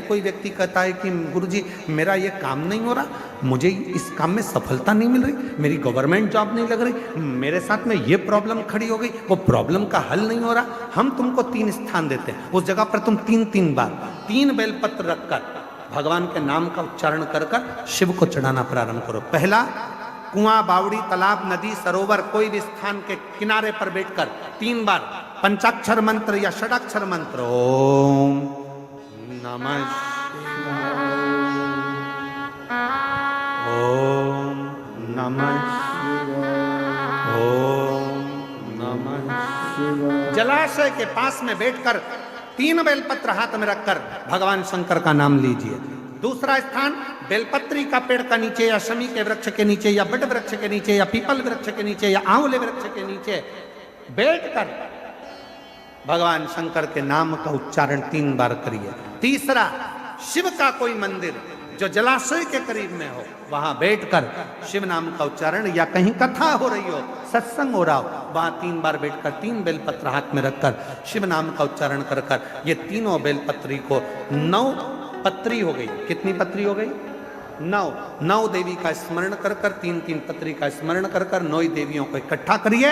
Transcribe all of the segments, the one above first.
कोई व्यक्ति कहता है कि गुरुजी मेरा ये काम नहीं हो रहा, मुझे इस काम में सफलता नहीं मिल रही, मेरी गवर्नमेंट जॉब नहीं लग रही, मेरे साथ में ये प्रॉब्लम खड़ी हो गई, वो प्रॉब्लम का हल नहीं हो रहा, हम तुमको 3 स्थान देते हैं, उस जगह पर तुम 3 बार 3 बेलपत्र रखकर भगवान के नाम का उच्चारण कर कर शिव को चढ़ाना प्रारंभ करो। पहला, कुआं, बावड़ी, तालाब, नदी, सरोवर, कोई भी स्थान के किनारे पर बैठकर 3 बार पंचाक्षर मंत्र या षडाक्षर मंत्र ओम नमः शिवाय, ओम नमः शिवाय, ओम नमः शिवाय, जलाशय के पास में बैठकर 3 बेलपत्र हाथ में रखकर भगवान शंकर का नाम लीजिए। दूसरा स्थान, बेलपत्री का पेड़ का नीचे या शमी के वृक्ष के नीचे या बट वृक्ष के नीचे या पीपल वृक्ष के नीचे या आंवले वृक्ष के नीचे बैठकर भगवान शंकर के नाम का उच्चारण 3 बार करिए। तीसरा, शिव का कोई मंदिर जो जलाशय के करीब में हो, वहां बैठकर शिव नाम का उच्चारण, या कहीं कथा हो रही हो, सत्संग हो रहा हो, वहां 3 बार बैठकर 3 बेलपत्र हाथ में रखकर शिव नाम का उच्चारण कर कर ये तीनों बेलपत्री को 9 पत्री हो गई। कितनी पत्री हो गई? 9 देवी का स्मरण कर कर 3 पत्री का स्मरण कर कर 9 देवियों को इकट्ठा करिए।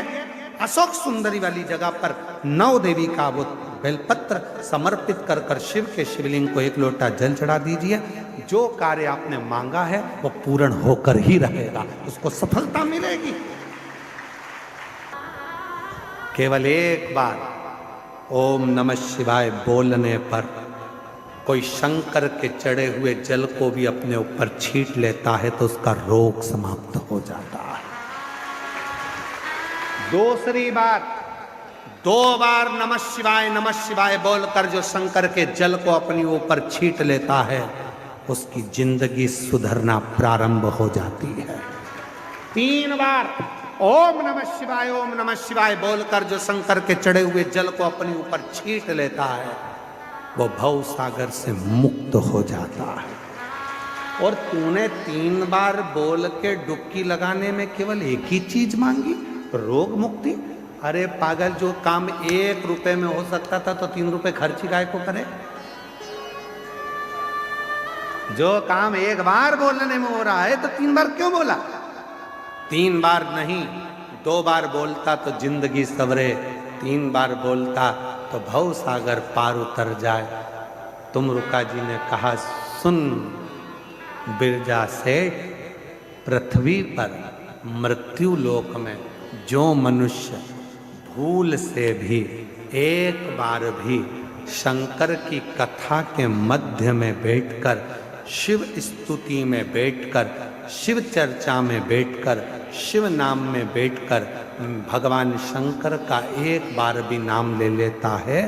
अशोक सुंदरी वाली जगह पर 9 देवी का वो बेलपत्र समर्पित कर कर शिव के शिवलिंग को 1 लोटा जल चढ़ा दीजिए। जो कार्य आपने मांगा है वो पूर्ण होकर ही रहेगा, उसको सफलता मिलेगी। केवल एक बार ओम नमः शिवाय बोलने पर कोई शंकर के चढ़े हुए जल को भी अपने ऊपर छींट लेता है तो उसका रोग समाप्त हो जाता है। दूसरी बार 2 बार नमः शिवाय बोलकर जो शंकर के जल को अपने ऊपर छींट लेता है उसकी जिंदगी सुधरना प्रारंभ हो जाती है। 3 बार ओम नमः शिवाय बोलकर जो शंकर के चढ़े हुए जल को अपने ऊपर छींट लेता है वो भव सागर से मुक्त हो जाता है। और तूने 3 बार बोल के डुबकी लगाने में केवल एक ही चीज मांगी, रोग मुक्ति। अरे पागल, जो काम 1 रुपए में हो सकता था तो 3 रुपए खर्ची गाय को करे। जो काम 1 बार बोलने में हो रहा है तो 3 बार क्यों बोला? 3 बार नहीं, 2 बार बोलता तो जिंदगी सवरे, 3 बार बोलता तो भव सागर पार उतर जाए। तुमरुका जी ने कहा, सुन बिरजा सेठ, पृथ्वी पर मृत्यु लोक में जो मनुष्य भूल से भी एक बार भी शंकर की कथा के मध्य में बैठकर, शिव स्तुति में बैठकर, शिव चर्चा में बैठकर, शिव नाम में बैठकर भगवान शंकर का एक बार भी नाम ले लेता है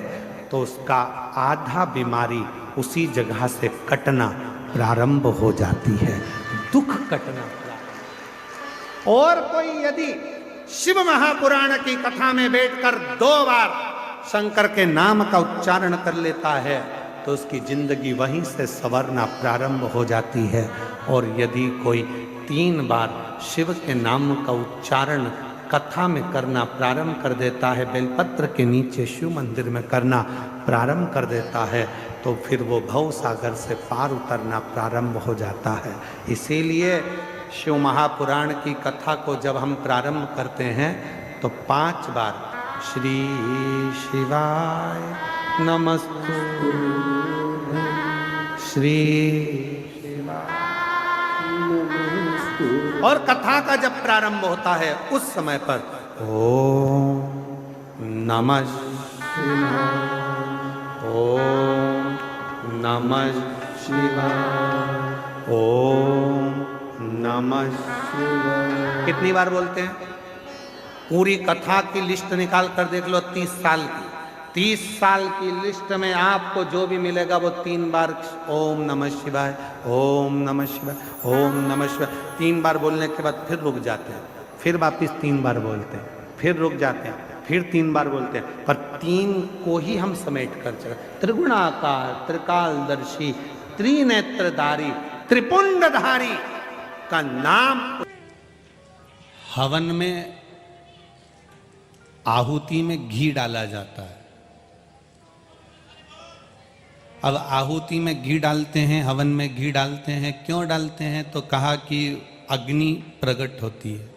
तो उसका आधा बीमारी उसी जगह से कटना प्रारंभ हो जाती है, दुख कटना। और कोई यदि शिव महापुराण की कथा में बैठकर 2 बार शंकर के नाम का उच्चारण कर लेता है तो उसकी जिंदगी वहीं से संवरना प्रारंभ हो जाती है। और यदि कोई 3 बार शिव के नाम का उच्चारण कथा में करना प्रारंभ कर देता है, बेलपत्र के नीचे शिव मंदिर में करना प्रारंभ कर देता है, तो फिर वो भव सागर से पार उतरना प्रारंभ हो जाता है। इसीलिए शिव महापुराण की कथा को जब हम प्रारंभ करते हैं तो 5 बार श्री शिवाय नमस्तु, श्री शिवाय, और कथा का जब प्रारंभ होता है उस समय पर ओम नमः शिवाय, ओम नमः शिवाय, ओम नमः शिवाय। कितनी बार बोलते हैं? पूरी कथा की लिस्ट निकाल कर देख लो, 30 साल की। 30 साल की लिस्ट में आपको जो भी मिलेगा वो 3 बार ओम नमः शिवाय, ओम नमः शिवाय, ओम नमः शिवाय 3 बार बोलने के बाद फिर रुक जाते हैं, फिर वापिस 3 बार बोलते हैं, फिर रुक जाते हैं, फिर 3 बार बोलते हैं। पर 3 को ही हम समेट कर चले। त्रिगुणाकार, त्रिकालदर्शी, त्रिनेत्रधारी, त्रिपुंडधारी का नाम। हवन में आहुति में घी डाला जाता है। अब आहुति में घी डालते हैं, हवन में घी डालते हैं, क्यों डालते हैं? तो कहा कि अग्नि प्रकट होती है।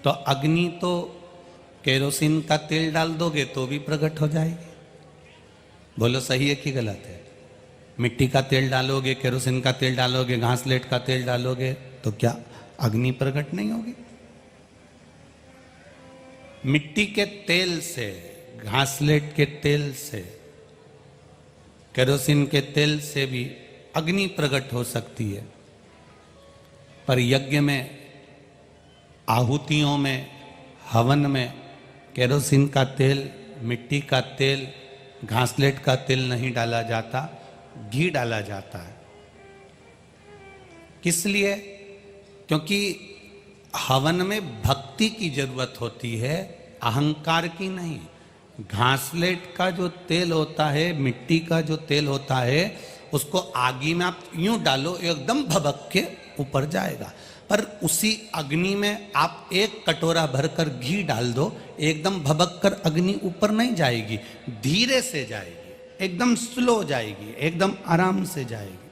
तो अग्नि तो केरोसिन का तेल डाल दोगे तो भी प्रकट हो जाएगी। बोलो सही है कि गलत है? मिट्टी का तेल डालोगे, केरोसिन का तेल डालोगे, घासलेट का तेल डालोगे तो क्या अग्नि प्रकट नहीं होगी? मिट्टी के तेल से, घासलेट के तेल से, केरोसिन के तेल से भी अग्नि प्रकट हो सकती है। पर यज्ञ में, आहुतियों में, हवन में केरोसिन का तेल, मिट्टी का तेल, घासलेट का तेल नहीं डाला जाता, घी डाला जाता है। किस लिए? क्योंकि हवन में भक्ति की जरूरत होती है, अहंकार की नहीं। घासलेट का जो तेल होता है, मिट्टी का जो तेल होता है, उसको आगी में आप यूं डालो एकदम भभक के ऊपर जाएगा। पर उसी अग्नि में आप एक कटोरा भरकर घी डाल दो, एकदम भभक कर अग्नि ऊपर नहीं जाएगी, धीरे से जाएगी, एकदम स्लो जाएगी, एकदम आराम से जाएगी।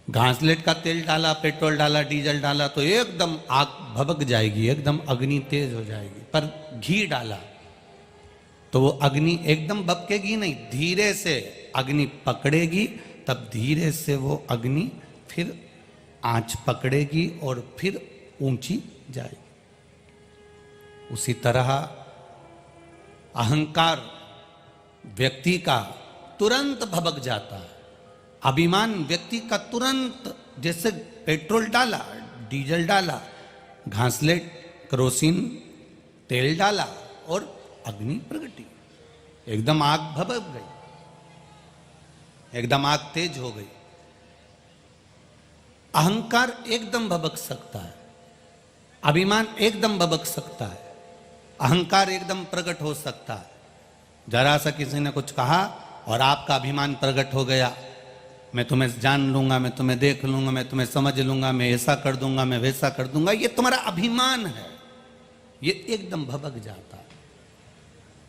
घासलेट का तेल डाला, पेट्रोल डाला, डीजल डाला तो एकदम आग भभक जाएगी, एकदम अग्नि तेज हो जाएगी। पर घी डाला तो वो अग्नि एकदम भभकेगी नहीं, धीरे से अग्नि पकड़ेगी, तब धीरे से वो अग्नि फिर आंच पकड़ेगी और फिर ऊंची जाएगी। उसी तरह अहंकार व्यक्ति का तुरंत भभक जाता है, अभिमान व्यक्ति का तुरंत, जैसे पेट्रोल डाला, डीजल डाला, घासलेट, केरोसिन तेल डाला और अग्नि प्रगटी, एकदम आग भभक गई, एकदम आग तेज हो गई। अहंकार एकदम भभक सकता है, अभिमान एकदम भभक सकता है, अहंकार एकदम प्रकट हो सकता है। जरा सा किसी ने कुछ कहा और आपका अभिमान प्रकट हो गया, मैं तुम्हें जान लूंगा, मैं तुम्हें देख लूंगा, मैं तुम्हें समझ लूंगा, मैं ऐसा कर दूंगा, मैं वैसा कर दूंगा, ये तुम्हारा अभिमान है, ये एकदम भभक जाता है।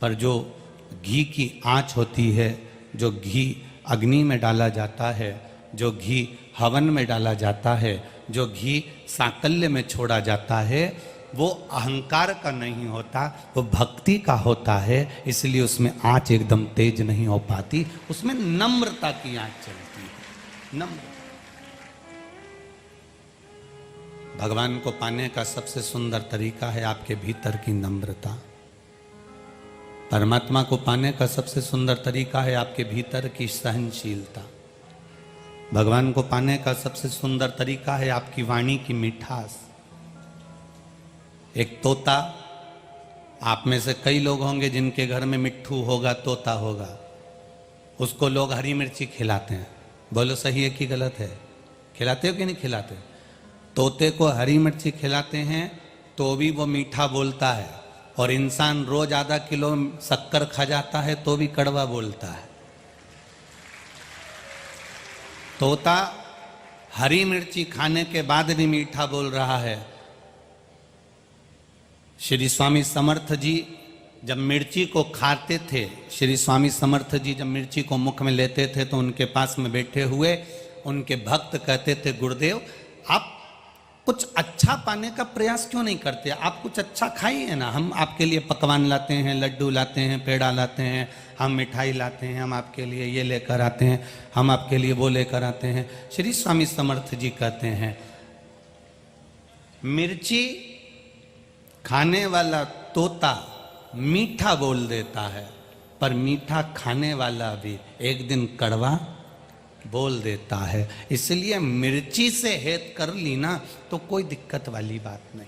पर जो घी की आंच होती है, जो घी अग्नि में डाला जाता है, जो घी हवन में डाला जाता है, जो घी साकल्य में छोड़ा जाता है, वो अहंकार का नहीं होता, वो भक्ति का होता है। इसलिए उसमें आंच एकदम तेज नहीं हो पाती, उसमें नम्रता की आंच चलती है। नम्र भगवान को पाने का सबसे सुंदर तरीका है आपके भीतर की नम्रता। परमात्मा को पाने का सबसे सुंदर तरीका है आपके भीतर की सहनशीलता। भगवान को पाने का सबसे सुंदर तरीका है आपकी वाणी की मिठास। एक तोता, आप में से कई लोग होंगे जिनके घर में मिट्ठू होगा, तोता होगा, उसको लोग हरी मिर्ची खिलाते हैं। बोलो सही है कि गलत है? खिलाते हो कि नहीं खिलाते? तोते को हरी मिर्ची खिलाते हैं तो भी वो मीठा बोलता है, और इंसान रोज आधा किलो शक्कर खा जाता है तो भी कड़वा बोलता है। तोता हरी मिर्ची खाने के बाद भी मीठा बोल रहा है। श्री स्वामी समर्थ जी जब मिर्ची को खाते थे, श्री स्वामी समर्थ जी जब मिर्ची को मुख में लेते थे तो उनके पास में बैठे हुए उनके भक्त कहते थे, गुरुदेव आप कुछ अच्छा पाने का प्रयास क्यों नहीं करते? आप कुछ अच्छा खाइए ना, हम आपके लिए पकवान लाते हैं, लड्डू लाते हैं, पेड़ा लाते हैं, हम मिठाई लाते हैं, हम आपके लिए ये लेकर आते हैं, हम आपके लिए वो लेकर आते हैं। श्री स्वामी समर्थ जी कहते हैं, मिर्ची खाने वाला तोता मीठा बोल देता है, पर मीठा खाने वाला भी एक दिन कड़वा बोल देता है। इसलिए मिर्ची से हेत कर ली ना तो कोई दिक्कत वाली बात नहीं,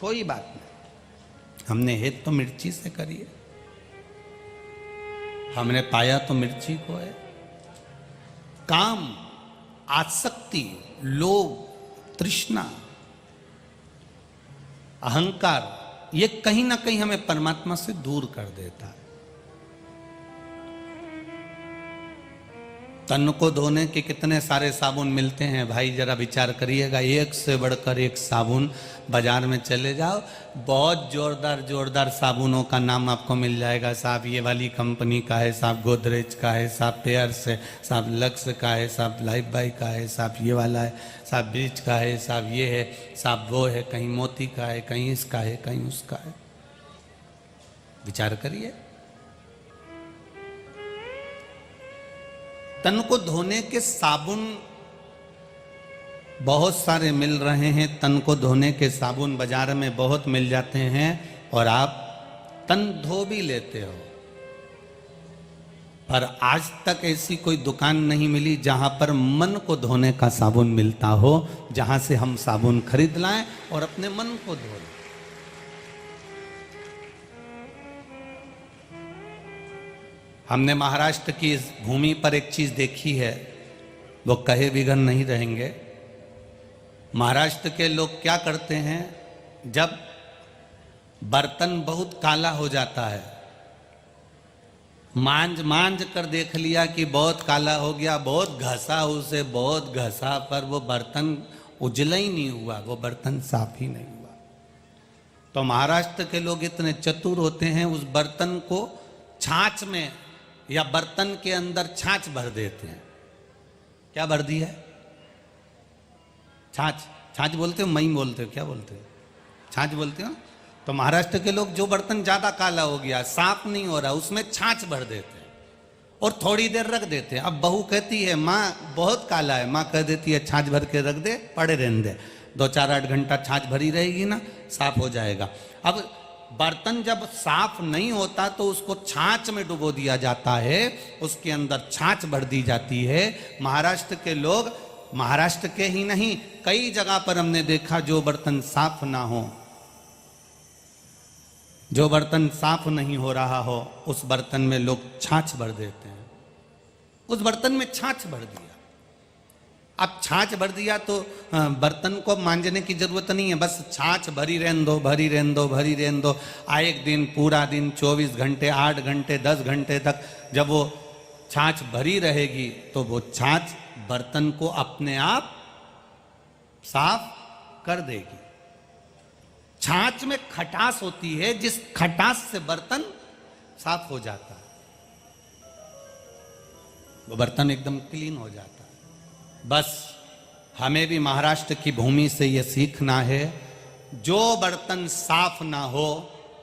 कोई बात नहीं। हमने हेत तो मिर्ची से करी है, हमने पाया तो मिर्ची को है। काम, आसक्ति, लोभ, तृष्णा, अहंकार, ये कहीं ना कहीं हमें परमात्मा से दूर कर देता है। तन को धोने के कितने सारे साबुन मिलते हैं भाई, जरा विचार करिएगा। एक से बढ़कर एक साबुन, बाजार में चले जाओ, बहुत जोरदार जोरदार साबुनों का नाम आपको मिल जाएगा। साहब ये वाली कंपनी का है, साहब गोदरेज का है, साहब पेयर्स है, साहब लक्स का है, साहब लाइफ बाई का है, साहब ये वाला है, साहब ब्रिज का है, साहब ये है, साहब वो है, कहीं मोती का है, कहीं इसका है, कहीं उसका है। विचार करिए। तन को धोने के साबुन बहुत सारे मिल रहे हैं, तन को धोने के साबुन बाजार में बहुत मिल जाते हैं और आप तन धो भी लेते हो, पर आज तक ऐसी कोई दुकान नहीं मिली जहां पर मन को धोने का साबुन मिलता हो, जहां से हम साबुन खरीद लाएं और अपने मन को धो लें। हमने महाराष्ट्र की इस भूमि पर एक चीज देखी है, वो कहे बिगन नहीं रहेंगे। महाराष्ट्र के लोग क्या करते हैं, जब बर्तन बहुत काला हो जाता है, मांज कर देख लिया कि बहुत काला हो गया, बहुत घसा उसे, बहुत घसा, पर वो बर्तन उजला ही नहीं हुआ, वो बर्तन साफ ही नहीं हुआ। तो महाराष्ट्र के लोग इतने चतुर होते हैं, उस बर्तन को छाछ में या बर्तन के अंदर छाछ भर देते हैं। क्या भर दी है? छाछ। छाछ बोलते हो, मई बोलते हो, क्या बोलते हो? छाछ बोलते हो। तो महाराष्ट्र के लोग जो बर्तन ज्यादा काला हो गया, साफ नहीं हो रहा, उसमें छाछ भर देते हैं और थोड़ी देर रख देते हैं। अब बहू कहती है माँ बहुत काला है, माँ कह देती है छाछ भर के रख दे, पड़े रहने दे, 2-4-8 घंटा छाछ भरी रहेगी ना, साफ हो जाएगा। अब बर्तन जब साफ नहीं होता तो उसको छाछ में डुबो दिया जाता है, उसके अंदर छाछ भर दी जाती है। महाराष्ट्र के लोग, महाराष्ट्र के ही नहीं कई जगह पर हमने देखा, जो बर्तन साफ ना हो, जो बर्तन साफ नहीं हो रहा हो, उस बर्तन में लोग छाछ भर देते हैं। उस बर्तन में छाछ भर दिया। अब छाछ भर दिया तो बर्तन को मांजने की जरूरत नहीं है, बस छाछ भरी रहने दो, भरी रहने दो, भरी रहने दो। एक दिन, पूरा दिन, 24 घंटे, 8 घंटे, 10 घंटे तक जब वो छाछ भरी रहेगी तो वो छाछ बर्तन को अपने आप साफ कर देगी। छाछ में खटास होती है, जिस खटास से बर्तन साफ हो जाता है, वो बर्तन एकदम क्लीन हो जाता है। बस हमें भी महाराष्ट्र की भूमि से ये सीखना है, जो बर्तन साफ ना हो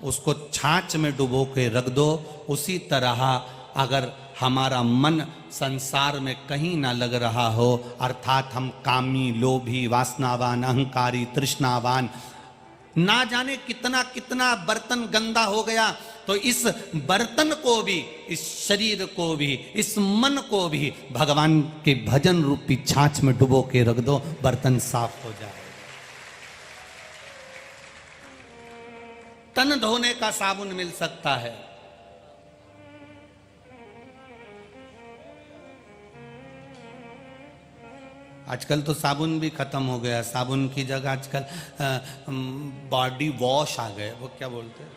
उसको छाछ में डुबो के रख दो। उसी तरह अगर हमारा मन संसार में कहीं ना लग रहा हो, अर्थात हम कामी, लोभी, वासनावान, अहंकारी, तृष्णावान, ना जाने कितना कितना बर्तन गंदा हो गया, तो इस बर्तन को भी, इस शरीर को भी, इस मन को भी भगवान के भजन रूपी छाछ में डुबो के रख दो, बर्तन साफ हो जाए। तन धोने का साबुन मिल सकता है। आजकल तो साबुन भी खत्म हो गया, साबुन की जगह आजकल बॉडी वॉश आ गए, वो क्या बोलते हैं,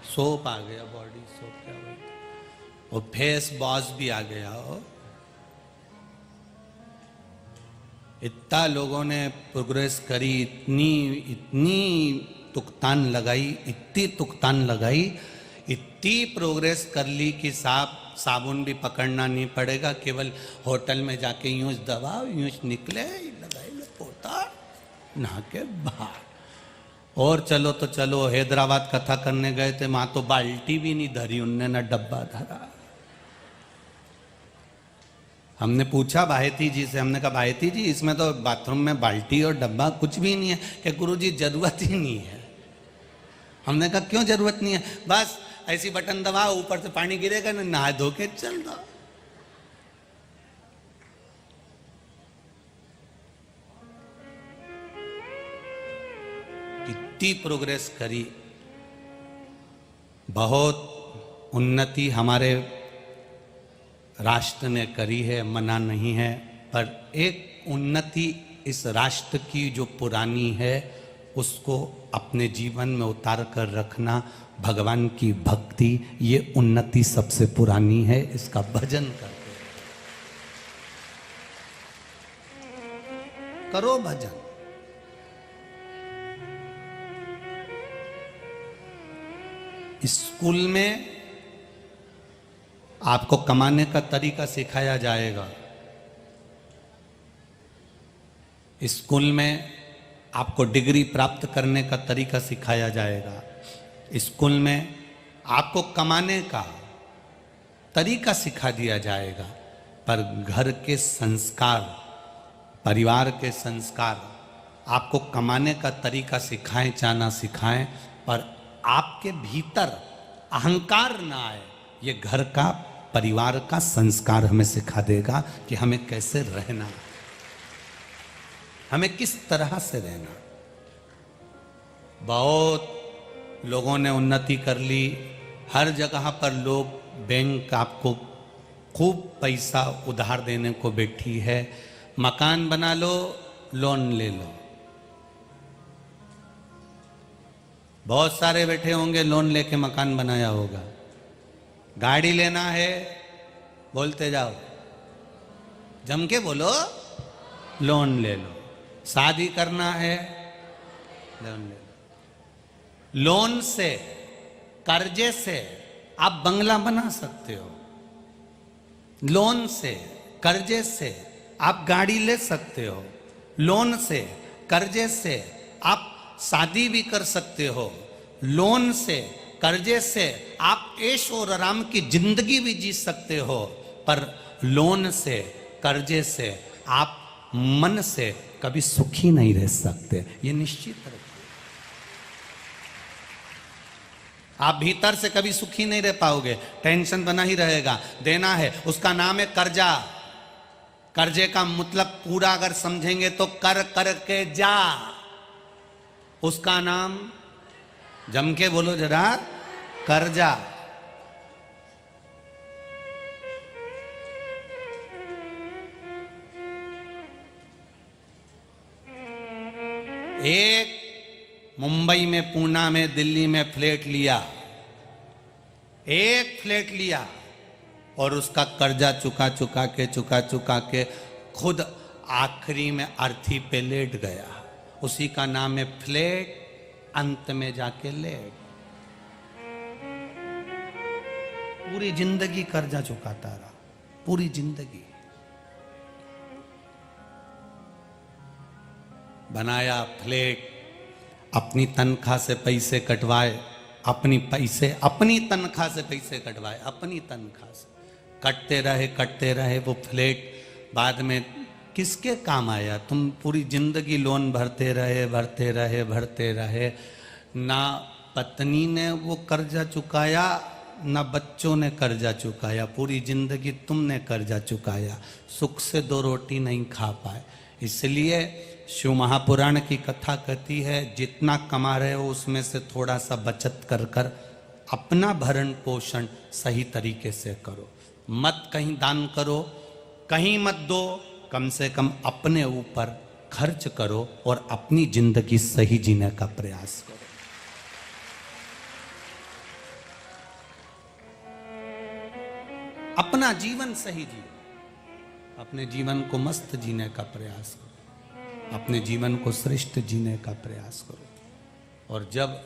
सोप आ गया, बॉडी सोप क्या बोलते हैं, वो फेस वॉश भी आ गया। हो इतना लोगों ने प्रोग्रेस करी, इतनी तुकतान लगाई, इतनी तुकतान लगाई, इतनी प्रोग्रेस कर ली कि साबुन भी पकड़ना नहीं पड़ेगा, केवल होटल में जाके यूं दबाओ, यूं निकले, लगाई लो पोता, नहा के बाहर। और चलो तो चलो, हैदराबाद कथा करने गए थे, वहां तो बाल्टी भी नहीं धरी उनने, ना डब्बा धरा। हमने पूछा भायती जी से, हमने कहा भायती जी इसमें तो बाथरूम में बाल्टी और डब्बा कुछ भी नहीं है, कि गुरुजी जरूरत ही नहीं है। हमने कहा क्यों जरूरत नहीं है? बस ऐसी बटन दबाओ, ऊपर से पानी गिरेगा ना, नहा धो के चल दो। कितनी प्रोग्रेस करी, बहुत उन्नति हमारे राष्ट्र ने करी है, मना नहीं है, पर एक उन्नति इस राष्ट्र की जो पुरानी है उसको अपने जीवन में उतार कर रखना, भगवान की भक्ति, ये उन्नति सबसे पुरानी है। इसका भजन करते करो भजन। स्कूल में आपको कमाने का तरीका सिखाया जाएगा। स्कूल में आपको डिग्री प्राप्त करने का तरीका सिखाया जाएगा। स्कूल में आपको कमाने का तरीका सिखा दिया जाएगा। पर घर के संस्कार, परिवार के संस्कार आपको कमाने का तरीका सिखाएं चाहे ना सिखाएं, पर आपके भीतर अहंकार ना आए, ये घर का, परिवार का संस्कार हमें सिखा देगा कि हमें कैसे रहना, हमें किस तरह से रहना। बहुत लोगों ने उन्नति कर ली, हर जगह पर लोग, बैंक आपको खूब पैसा उधार देने को बैठी है। मकान बना लो, लोन ले लो। बहुत सारे बैठे होंगे, लोन लेके मकान बनाया होगा। गाड़ी लेना है, बोलते जाओ, जम के बोलो, लोन ले लो। शादी करना है, लोन ले लो। लोन से, कर्जे से आप बंगला बना सकते हो। लोन से, कर्जे से आप गाड़ी ले सकते हो। लोन से, कर्जे से आप शादी भी कर सकते हो। लोन से, कर्जे से आप ऐश और आराम की जिंदगी भी जी सकते हो। पर लोन से, कर्जे से आप मन से कभी सुखी नहीं रह सकते, ये निश्चित रखिए। आप भीतर से कभी सुखी नहीं रह पाओगे, टेंशन बना ही रहेगा। देना है, उसका नाम है कर्जा। कर्जे का मतलब पूरा अगर समझेंगे तो कर कर के जा, उसका नाम, जम के बोलो जरा, कर्जा। एक मुंबई में, पूना में, दिल्ली में फ्लैट लिया, एक फ्लैट लिया और उसका कर्जा चुका चुका के खुद आखिरी में अर्थी पे लेट गया। उसी का नाम है फ्लैट, अंत में जाके लेट। पूरी जिंदगी कर्जा चुकाता रहा, पूरी जिंदगी। बनाया फ्लैट, अपनी तनख्वाह से पैसे कटवाए, अपनी तनख्वाह से पैसे कटवाए, अपनी तनख्वाह से कटते रहे वो फ्लैट। बाद में किसके काम आया? तुम पूरी जिंदगी लोन भरते रहे। ना पत्नी ने वो कर्जा चुकाया, ना बच्चों ने कर्जा चुकाया, पूरी जिंदगी तुमने कर्जा चुकाया, सुख से दो रोटी नहीं खा पाए। इसलिए शिव महापुराण की कथा कहती है, जितना कमा रहे हो उसमें से थोड़ा सा बचत कर कर अपना भरण पोषण सही तरीके से करो। मत कहीं दान करो, कहीं मत दो, कम से कम अपने ऊपर खर्च करो और अपनी जिंदगी सही जीने का प्रयास करो। अपना जीवन सही जियो, अपने जीवन को मस्त जीने का प्रयास करो, अपने जीवन को श्रेष्ठ जीने का प्रयास करो। और जब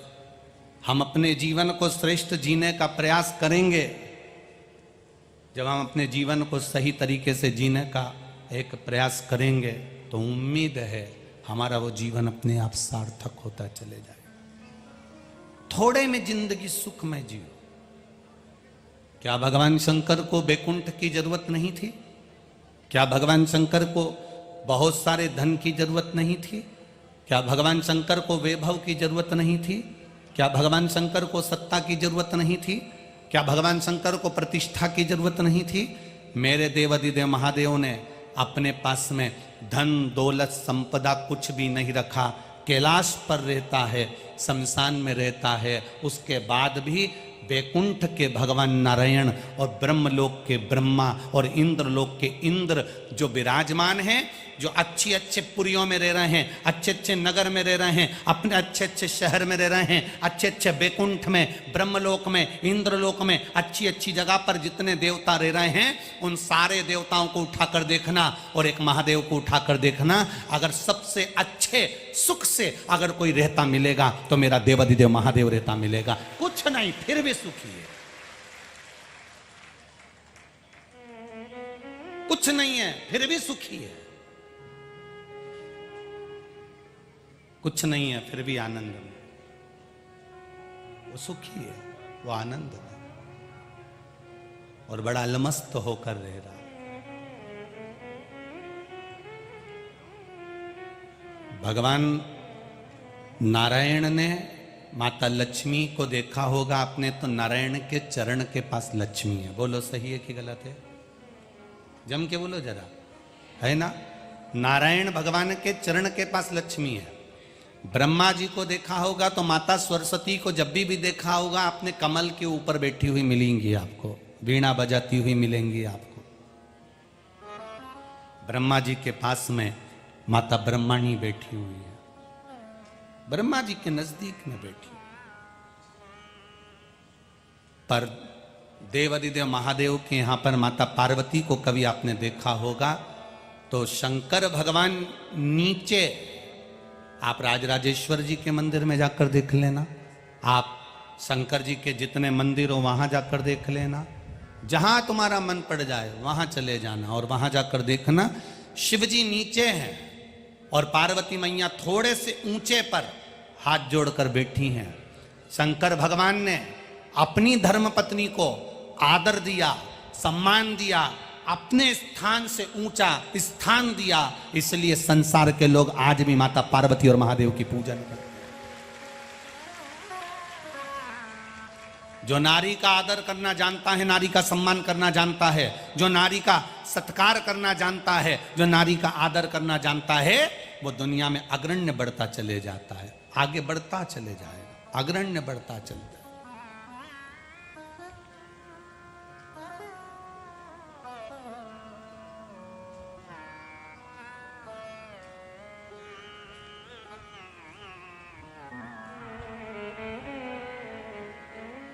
हम अपने जीवन को श्रेष्ठ जीने का प्रयास करेंगे, जब हम अपने जीवन को सही तरीके से जीने का एक प्रयास करेंगे, तो उम्मीद है हमारा वो जीवन अपने आप सार्थक होता चले जाएगा। थोड़े में जिंदगी सुख में जियो। क्या भगवान शंकर को वैकुंठ की जरूरत नहीं थी? क्या भगवान शंकर को बहुत सारे धन की जरूरत नहीं थी? क्या भगवान शंकर को वैभव की जरूरत नहीं थी? क्या भगवान शंकर को सत्ता की जरूरत नहीं थी? क्या भगवान शंकर को प्रतिष्ठा की जरूरत नहीं थी? मेरे देवाधिदेव महादेव ने अपने पास में धन दौलत संपदा कुछ भी नहीं रखा। कैलाश पर रहता है, शमशान में रहता है, उसके बाद भी वैकुंठ के भगवान नारायण और ब्रह्मलोक के ब्रह्मा और इंद्रलोक के इंद्र जो विराजमान हैं, जो अच्छे अच्छे पुरियों में रह रहे हैं, अच्छे अच्छे नगर में रह रहे हैं, अपने अच्छे अच्छे शहर में रह रहे हैं, अच्छे अच्छे वैकुंठ में, ब्रह्मलोक में, इंद्रलोक में, अच्छी अच्छी जगह पर जितने देवता रह रहे हैं, उन सारे देवताओं को उठाकर देखना और एक महादेव को उठाकर देखना। अगर सबसे अच्छे सुख से अगर कोई रहता मिलेगा तो मेरा देवाधिदेव महादेव रहता मिलेगा। कुछ नहीं, फिर भी सुखी है। कुछ नहीं है, फिर भी सुखी है। कुछ नहीं है, फिर भी आनंद में। वो सुखी है, वो आनंद में और बड़ा अलमस्त होकर रह रहा। भगवान नारायण ने माता लक्ष्मी को देखा होगा आपने, तो नारायण के चरण के पास लक्ष्मी है। बोलो सही है कि गलत है? जम के बोलो जरा, है ना? नारायण भगवान के चरण के पास लक्ष्मी है। ब्रह्मा जी को देखा होगा तो माता सरस्वती को जब भी देखा होगा आपने, कमल के ऊपर बैठी हुई मिलेंगी आपको, वीणा बजाती हुई मिलेंगी आपको। ब्रह्मा जी के पास में माता ब्रह्मणी बैठी हुई है, ब्रह्मा जी के नजदीक में बैठी। पर देवाधिदेव महादेव के यहां पर माता पार्वती को कभी आपने देखा होगा तो शंकर भगवान नीचे, आप राजराजेश्वर जी के मंदिर में जाकर देख लेना, आप शंकर जी के जितने मंदिर हो वहां जाकर देख लेना, जहां तुम्हारा मन पड़ जाए वहां चले जाना और वहां जाकर देखना। शिव जी नीचे हैं और पार्वती मैया थोड़े से ऊंचे पर हाथ जोड़कर बैठी हैं। शंकर भगवान ने अपनी धर्मपत्नी को आदर दिया, सम्मान दिया, अपने स्थान से ऊंचा स्थान दिया, इसलिए संसार के लोग आज भी माता पार्वती और महादेव की पूजन करते हैं। जो नारी का आदर करना जानता है, नारी का सम्मान करना जानता है, जो नारी का सत्कार करना जानता है, जो नारी का आदर करना जानता है, वो दुनिया में अग्रण्य बढ़ता चले जाता है, आगे बढ़ता चले जाएगा, अग्रण्य बढ़ता चलता है।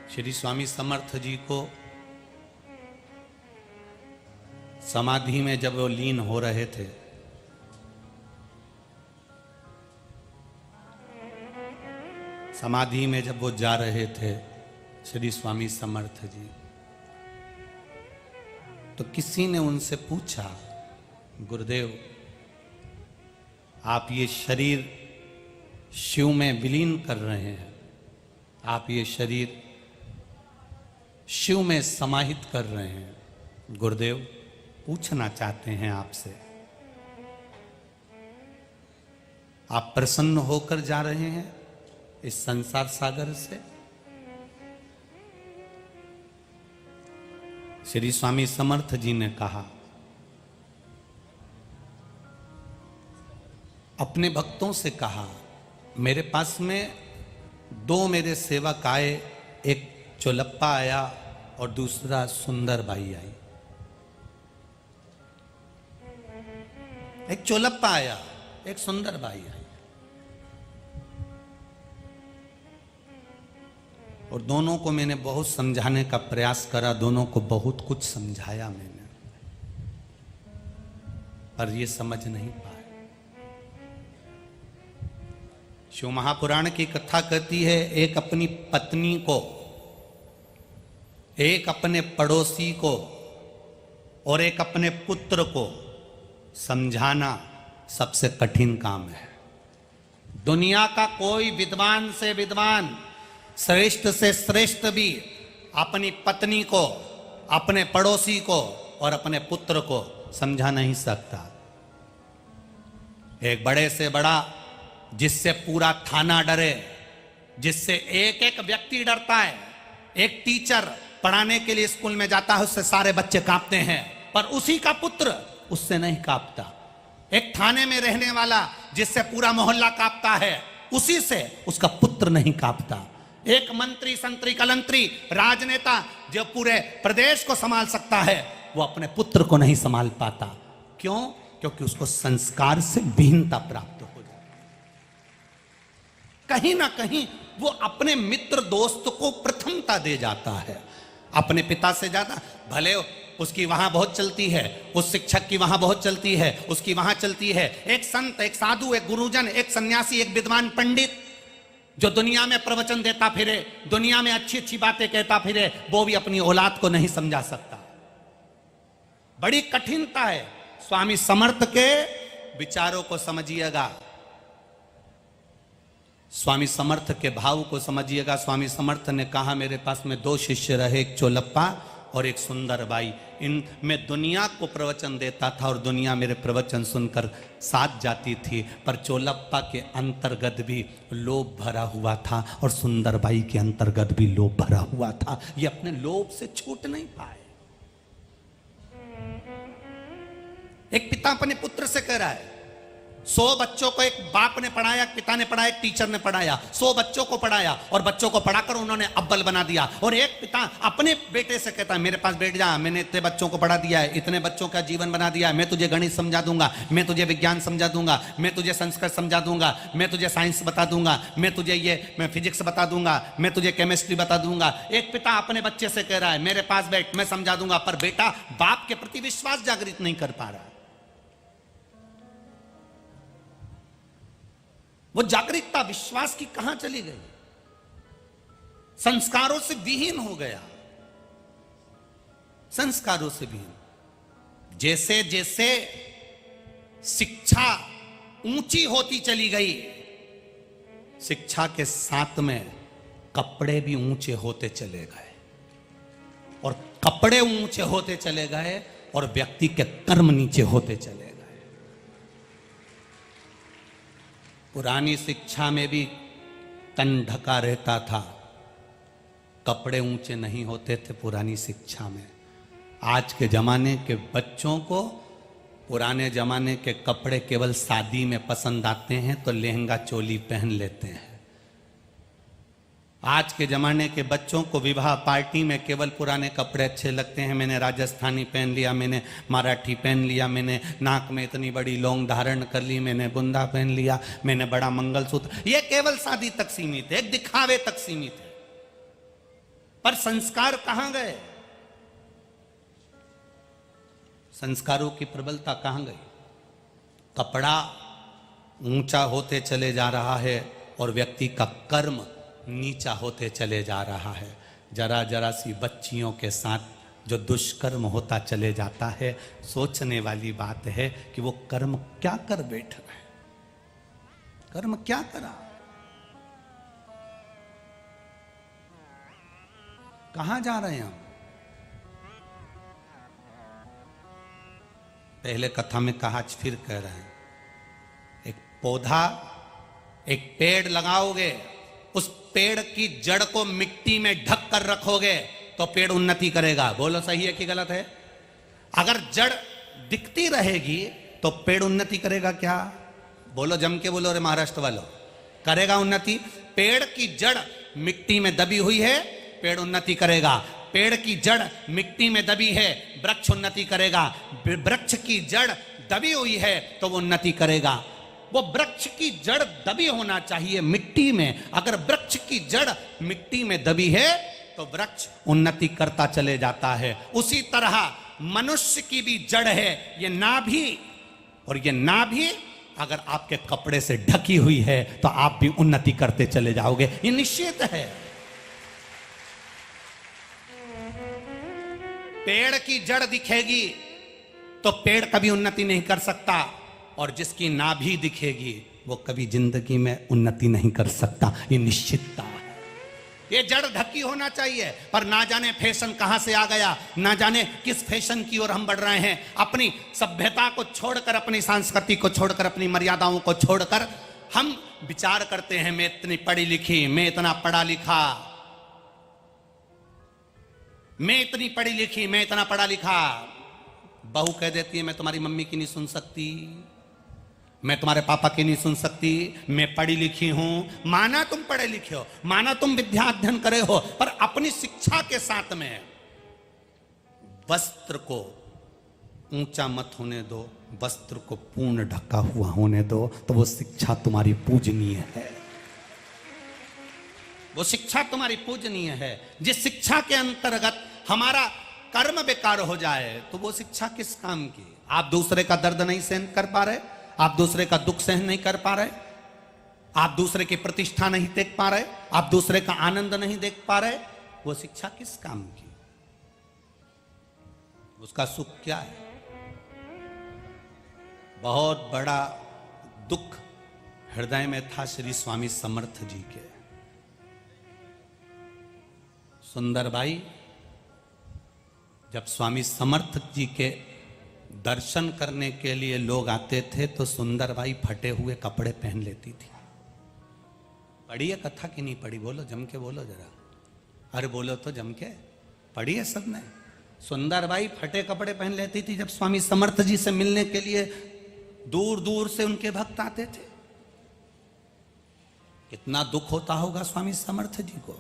श्री स्वामी समर्थ जी को समाधि में जब वो लीन हो रहे थे, समाधि में जब वो जा रहे थे श्री स्वामी समर्थ जी, तो किसी ने उनसे पूछा, गुरुदेव आप ये शरीर शिव में विलीन कर रहे हैं, आप ये शरीर शिव में समाहित कर रहे हैं, गुरुदेव पूछना चाहते हैं आपसे, आप प्रसन्न होकर जा रहे हैं इस संसार सागर से? श्री स्वामी समर्थ जी ने कहा, अपने भक्तों से कहा, मेरे पास में दो मेरे सेवक आए, एक चोलप्पा आया और दूसरा सुंदर बाई आई। एक चोलप्पा आया, एक सुंदर बाई आई, और दोनों को मैंने बहुत समझाने का प्रयास करा, दोनों को बहुत कुछ समझाया मैंने, पर ये समझ नहीं पाए। शिव महापुराण की कथा कहती है, एक अपनी पत्नी को, एक अपने पड़ोसी को और एक अपने पुत्र को समझाना सबसे कठिन काम है। दुनिया का कोई विद्वान से विद्वान, श्रेष्ठ से श्रेष्ठ भी अपनी पत्नी को, अपने पड़ोसी को और अपने पुत्र को समझा नहीं सकता। एक बड़े से बड़ा, जिससे पूरा थाना डरे, जिससे एक एक व्यक्ति डरता है, एक टीचर पढ़ाने के लिए स्कूल में जाता है, उससे सारे बच्चे कांपते हैं, पर उसी का पुत्र उससे नहीं कांपता। एक थाने में रहने वाला जिससे पूरा मोहल्ला कांपता है, उसी से उसका पुत्र नहीं कांपता। एक मंत्री संतरी कलंतरी राजनेता जो पूरे प्रदेश को संभाल सकता है, वो अपने पुत्र को नहीं संभाल पाता। क्यों? क्योंकि उसको संस्कार से विहीनता प्राप्त हो जाती। कहीं ना कहीं वो अपने मित्र दोस्त को प्रथमता दे जाता है, अपने पिता से ज्यादा। भले उसकी वहां बहुत चलती है, उस शिक्षक की वहां बहुत चलती है, उसकी वहां चलती है। एक संत, एक साधु, एक गुरुजन, एक सन्यासी, एक विद्वान पंडित जो दुनिया में प्रवचन देता फिरे, दुनिया में अच्छी अच्छी बातें कहता फिरे, वो भी अपनी औलाद को नहीं समझा सकता। बड़ी कठिनता है। स्वामी समर्थ के विचारों को समझिएगा, स्वामी समर्थ के भाव को समझिएगा। स्वामी समर्थ ने कहा, मेरे पास में 2 शिष्य रहे, एक चोलप्पा और एक सुंदरबाई। इन मैं दुनिया को प्रवचन देता था और दुनिया मेरे प्रवचन सुनकर साथ जाती थी, पर चोलप्पा के अंतर्गत भी लोभ भरा हुआ था और सुंदरबाई के अंतर्गत भी लोभ भरा हुआ था। ये अपने लोभ से छूट नहीं पाए। एक पिता अपने पुत्र से कह रहा है, 100 बच्चों को एक बाप ने पढ़ाया, एक पिता ने पढ़ाया, एक टीचर ने पढ़ाया, 100 बच्चों को पढ़ाया और बच्चों को पढ़ाकर उन्होंने अव्वल बना दिया। और एक पिता अपने बेटे से कहता है, मेरे पास बैठ जा, मैंने इतने बच्चों को पढ़ा दिया है, इतने बच्चों का जीवन बना दिया है, मैं तुझे गणित समझा दूंगा, मैं तुझे विज्ञान समझा दूंगा, मैं तुझे संस्कृत समझा दूंगा, मैं तुझे साइंस बता दूंगा, मैं फिजिक्स बता दूंगा, मैं तुझे केमिस्ट्री बता दूंगा। एक पिता अपने बच्चे से कह रहा है, मेरे पास बैठ, मैं समझा दूंगा, पर बेटा बाप के प्रति विश्वास जागृत नहीं कर पा रहा। वो जागरूकता विश्वास की कहां चली गई? संस्कारों से विहीन हो गया, संस्कारों से विहीन। जैसे जैसे शिक्षा ऊंची होती चली गई, शिक्षा के साथ में कपड़े भी ऊंचे होते चले गए, और कपड़े ऊंचे होते चले गए और व्यक्ति के कर्म नीचे होते चले गए। पुरानी शिक्षा में भी तन ढका रहता था, कपड़े ऊंचे नहीं होते थे पुरानी शिक्षा में। आज के जमाने के बच्चों को पुराने जमाने के कपड़े केवल शादी में पसंद आते हैं तो लहंगा चोली पहन लेते हैं। आज के जमाने के बच्चों को विवाह पार्टी में केवल पुराने कपड़े अच्छे लगते हैं। मैंने राजस्थानी पहन लिया, मैंने मराठी पहन लिया, मैंने नाक में इतनी बड़ी लौंग धारण कर ली, मैंने बुंदा पहन लिया, मैंने बड़ा मंगलसूत्र। ये केवल शादी तक सीमित है, एक दिखावे तक सीमित है। पर संस्कार कहां गए? संस्कारों की प्रबलता कहां गई? कपड़ा ऊंचा होते चले जा रहा है और व्यक्ति का कर्म नीचा होते चले जा रहा है। जरा जरा सी बच्चियों के साथ जो दुष्कर्म होता चले जाता है, सोचने वाली बात है कि वो कर्म क्या कर बैठ रहे, कर्म क्या करा, कहां जा रहे हैं हम? पहले कथा में कहा, आज फिर कह रहे हैं, एक पौधा, एक पेड़ लगाओगे, उस पेड़ की जड़ को मिट्टी में ढक कर रखोगे तो पेड़ उन्नति करेगा। बोलो सही है कि गलत है? अगर जड़ दिखती रहेगी तो पेड़ उन्नति करेगा क्या? बोलो, जम के बोलो रे महाराष्ट्र वालों, करेगा उन्नति? पेड़ की जड़ मिट्टी में दबी हुई है, पेड़ उन्नति करेगा। पेड़ की जड़ मिट्टी में दबी है, वृक्ष उन्नति करेगा। वृक्ष की जड़ दबी हुई है तो वो उन्नति करेगा। वो वृक्ष की जड़ दबी होना चाहिए मिट्टी में। अगर वृक्ष की जड़ मिट्टी में दबी है तो वृक्ष उन्नति करता चले जाता है। उसी तरह मनुष्य की भी जड़ है, ये नाभि, और ये नाभि अगर आपके कपड़े से ढकी हुई है तो आप भी उन्नति करते चले जाओगे, ये निश्चित है। पेड़ की जड़ दिखेगी तो पेड़ कभी उन्नति नहीं कर सकता, और जिसकी नाभि दिखेगी वो कभी जिंदगी में उन्नति नहीं कर सकता, ये निश्चितता है। ये जड़ ढकी होना चाहिए। पर ना जाने फैशन कहां से आ गया, ना जाने किस फैशन की ओर हम बढ़ रहे हैं। अपनी सभ्यता को छोड़कर, अपनी संस्कृति को छोड़कर, अपनी मर्यादाओं को छोड़कर हम विचार करते हैं, मैं इतनी पढ़ी लिखी, मैं इतना पढ़ा लिखा, मैं इतनी पढ़ी लिखी, मैं इतना पढ़ा लिखा। बहू कह देती है, मैं तुम्हारी मम्मी की नहीं सुन सकती, मैं तुम्हारे पापा की नहीं सुन सकती, मैं पढ़ी लिखी हूं। माना तुम पढ़े लिखे हो, माना तुम विद्या अध्ययन करे हो, पर अपनी शिक्षा के साथ में वस्त्र को ऊंचा मत होने दो, वस्त्र को पूर्ण ढका हुआ होने दो, तो वो शिक्षा तुम्हारी पूजनीय है। वो शिक्षा तुम्हारी पूजनीय है। जिस शिक्षा के अंतर्गत हमारा कर्म बेकार हो जाए तो वो शिक्षा किस काम की? आप दूसरे का दर्द नहीं सहन कर पा रहे, आप दूसरे का दुख सहन नहीं कर पा रहे, आप दूसरे की प्रतिष्ठा नहीं देख पा रहे, आप दूसरे का आनंद नहीं देख पा रहे, वो शिक्षा किस काम की? उसका सुख क्या है? बहुत बड़ा दुख हृदय में था श्री स्वामी समर्थ जी के। सुंदरबाई जब स्वामी समर्थ जी के दर्शन करने के लिए लोग आते थे तो सुंदरबाई फटे हुए कपड़े पहन लेती थी। पढ़ी है कथा कि नहीं पढ़ी? बोलो, जम के बोलो जरा। अरे बोलो तो जम के। पढ़ी है सबने? सुंदरबाई फटे कपड़े पहन लेती थी जब स्वामी समर्थ जी से मिलने के लिए दूर दूर से उनके भक्त आते थे। कितना दुख होता होगा स्वामी समर्थ जी को।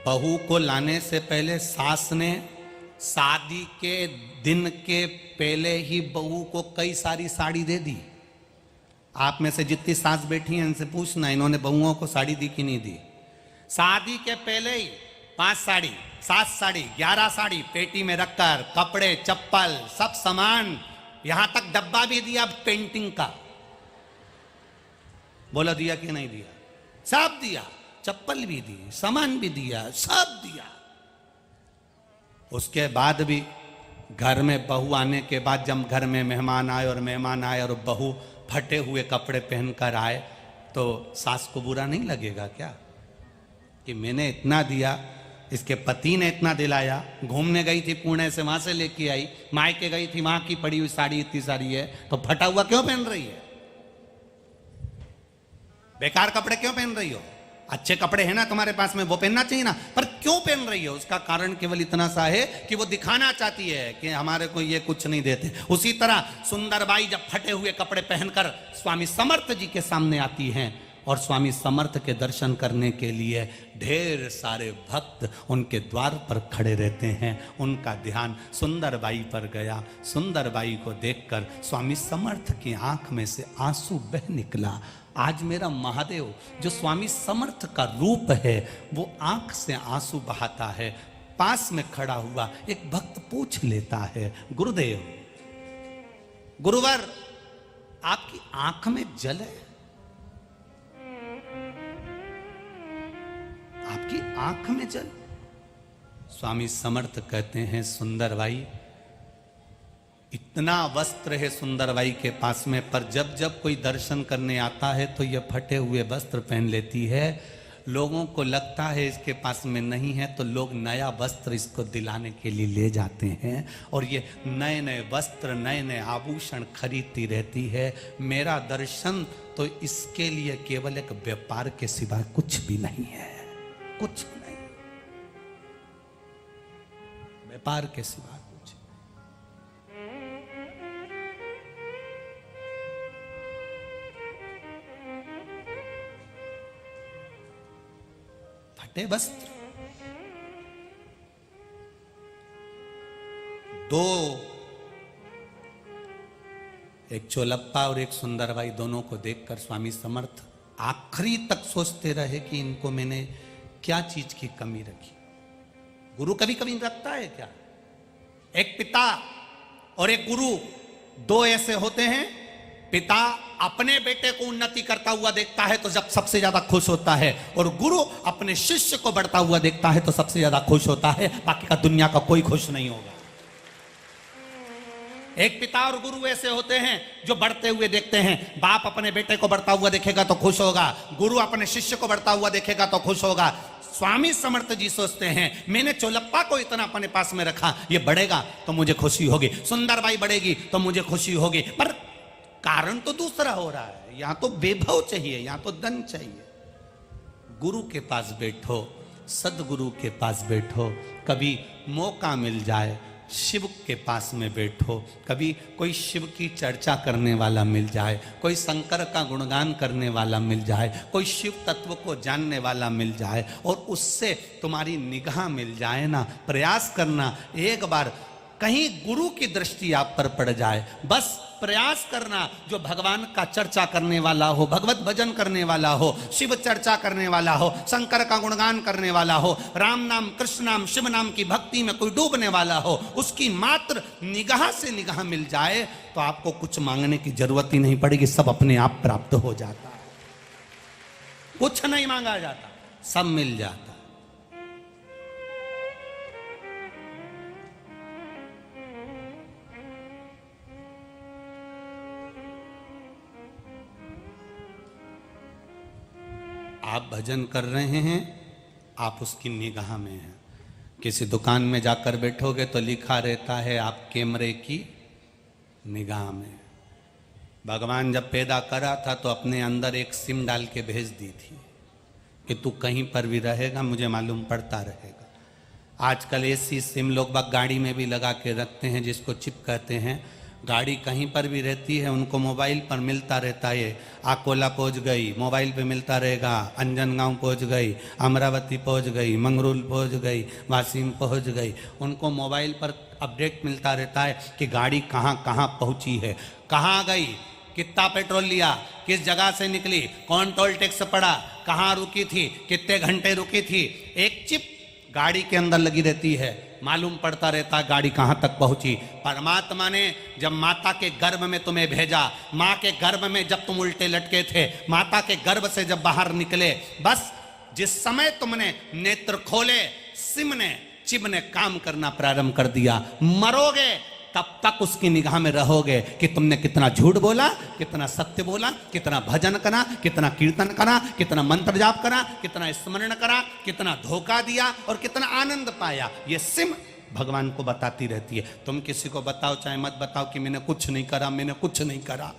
बहू को लाने से पहले सास ने शादी के दिन के पहले ही बहू को कई सारी साड़ी दे दी। आप में से जितनी सास बैठी हैं इनसे पूछना, इन्होंने बहुओं को साड़ी दी कि नहीं दी? शादी के पहले ही 5 साड़ी, 7 साड़ी, 11 साड़ी पेटी में रखकर, कपड़े, चप्पल, सब सामान, यहां तक डब्बा भी दिया पेंटिंग का। बोला दिया कि नहीं दिया? सब दिया। चप्पल भी दी, सामान भी दिया, सब दिया। उसके बाद भी घर में बहू आने के बाद जब घर में मेहमान आए और बहू फटे हुए कपड़े पहनकर आए तो सास को बुरा नहीं लगेगा क्या कि मैंने इतना दिया, इसके पति ने इतना दिलाया, घूमने गई थी पुणे से, वहां से लेके आई, मायके गई थी, वहां की पड़ी हुई साड़ी इतनी सारी है, तो फटा हुआ क्यों पहन रही है? बेकार कपड़े क्यों पहन रही हो? अच्छे कपड़े हैं ना तुम्हारे पास में, वो पहनना चाहिए ना, पर क्यों पहन रही हो? उसका कारण केवल इतना सा है कि वो दिखाना चाहती है कि हमारे को ये कुछ नहीं देते। उसी तरह सुंदरबाई जब फटे हुए कपड़े पहनकर स्वामी समर्थ जी के सामने आती हैं और स्वामी समर्थ के दर्शन करने के लिए ढेर सारे भक्त उनके द्वार पर खड़े रहते हैं, उनका ध्यान सुंदरबाई पर गया। सुंदरबाई को देखकर स्वामी समर्थ की आंख में से आंसू बह निकला। आज मेरा महादेव जो स्वामी समर्थ का रूप है वो आंख से आंसू बहाता है। पास में खड़ा हुआ एक भक्त पूछ लेता है, गुरुदेव, गुरुवर, आपकी आंख में जल है? आपकी आंख में जल? स्वामी समर्थ कहते हैं, सुंदरबाई, इतना वस्त्र है सुंदरबाई के पास में, पर जब जब कोई दर्शन करने आता है तो ये फटे हुए वस्त्र पहन लेती है। लोगों को लगता है इसके पास में नहीं है तो लोग नया वस्त्र इसको दिलाने के लिए ले जाते हैं और ये नए नए वस्त्र, नए नए आभूषण खरीदती रहती है। मेरा दर्शन तो इसके लिए केवल एक व्यापार के सिवा कुछ भी नहीं है, कुछ नहीं, व्यापार के सिवा। वस्त्र, 2, एक चोलप्पा और एक सुंदरबाई, दोनों को देखकर स्वामी समर्थ आखिरी तक सोचते रहे कि इनको मैंने क्या चीज की कमी रखी। गुरु कभी कभी रखता है क्या? एक पिता और एक गुरु, 2 ऐसे होते हैं। पिता अपने बेटे को उन्नति करता हुआ देखता है तो जब सबसे ज्यादा खुश होता है, और गुरु अपने शिष्य को बढ़ता हुआ देखता है तो सबसे ज्यादा खुश होता है। बाकी का दुनिया का कोई खुश नहीं होगा। एक पिता और गुरु ऐसे होते हैं जो बढ़ते हुए देखते हैं। बाप अपने बेटे को बढ़ता हुआ देखेगा तो खुश होगा, गुरु अपने शिष्य को बढ़ता हुआ देखेगा तो खुश होगा। स्वामी समर्थ जी सोचते हैं, मैंने चोलप्पा को इतना अपने पास में रखा, ये बढ़ेगा तो मुझे खुशी होगी, सुंदरबाई बढ़ेगी तो मुझे खुशी होगी, पर कारण तो दूसरा हो रहा है। यहां तो वैभव चाहिए, यहां तो धन चाहिए। गुरु के पास बैठो, सदगुरु के पास बैठो, कभी मौका मिल जाए शिव के पास में बैठो, कभी कोई शिव की चर्चा करने वाला मिल जाए, कोई शंकर का गुणगान करने वाला मिल जाए, कोई शिव तत्व को जानने वाला मिल जाए और उससे तुम्हारी निगाह मिल जाए ना, प्रयास करना एक बार कहीं गुरु की दृष्टि आप पर पड़ जाए, बस प्रयास करना। जो भगवान का चर्चा करने वाला हो, भगवत भजन करने वाला हो, शिव चर्चा करने वाला हो, शंकर का गुणगान करने वाला हो, राम नाम कृष्ण नाम शिव नाम की भक्ति में कोई डूबने वाला हो, उसकी मात्र निगाह से निगाह मिल जाए तो आपको कुछ मांगने की जरूरत ही नहीं पड़ेगी, सब अपने आप प्राप्त हो जाता है। कुछ नहीं मांगा जाता, सब मिल जाता। आप भजन कर रहे हैं, आप उसकी निगाह में हैं। किसी दुकान में जाकर बैठोगे तो लिखा रहता है आप कैमरे की निगाह में। भगवान जब पैदा करा था तो अपने अंदर एक सिम डाल के भेज दी थी कि तू कहीं पर भी रहेगा मुझे मालूम पड़ता रहेगा। आजकल ऐसी सिम लोग बाग गाड़ी में भी लगा के रखते हैं जिसको चिप कहते हैं। गाड़ी कहीं पर भी रहती है, उनको मोबाइल पर मिलता रहता है। आकोला पहुंच गई, मोबाइल पे मिलता रहेगा। अंजनगांव पहुंच गई, अमरावती पहुंच गई, मंगरूल पहुंच गई, वासीम पहुंच गई। उनको मोबाइल पर अपडेट मिलता रहता है कि गाड़ी कहाँ कहाँ पहुंची है, कहाँ गई, कितना पेट्रोल लिया, किस जगह से निकली, कौन टोल टैक्स पड़ा, कहाँ रुकी थी, कितने घंटे रुकी थी। एक चिप गाड़ी के अंदर लगी रहती है, मालूम पड़ता रहता है गाड़ी कहां तक पहुंची। परमात्मा ने जब माता के गर्भ में तुम्हें भेजा, मां के गर्भ में जब तुम उल्टे लटके थे, माता के गर्भ से जब बाहर निकले, बस जिस समय तुमने नेत्र खोले, सिम ने चिब ने काम करना प्रारंभ कर दिया। मरोगे तब तक उसकी निगाह में रहोगे कि तुमने कितना झूठ बोला, कितना सत्य बोला, कितना भजन करा, कितना कीर्तन करा, कितना मंत्र जाप करा, कितना स्मरण करा, कितना धोखा दिया और कितना आनंद पाया। ये सिम भगवान को बताती रहती है। तुम किसी को बताओ चाहे मत बताओ कि मैंने कुछ नहीं करा, मैंने कुछ नहीं करा।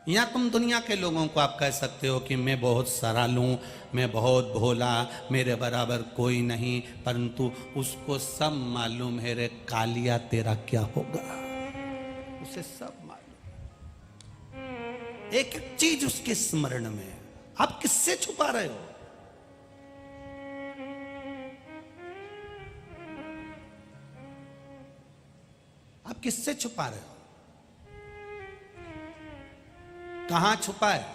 या तुम दुनिया के लोगों को आप कह सकते हो कि मैं बहुत सरल हूं, मैं बहुत भोला, मेरे बराबर कोई नहीं, परंतु उसको सब मालूम है रे कालिया तेरा क्या होगा, उसे सब मालूम। एक एक चीज उसके स्मरण में। आप किससे छुपा रहे हो? आप किससे छुपा रहे हो? कहां छुपा है?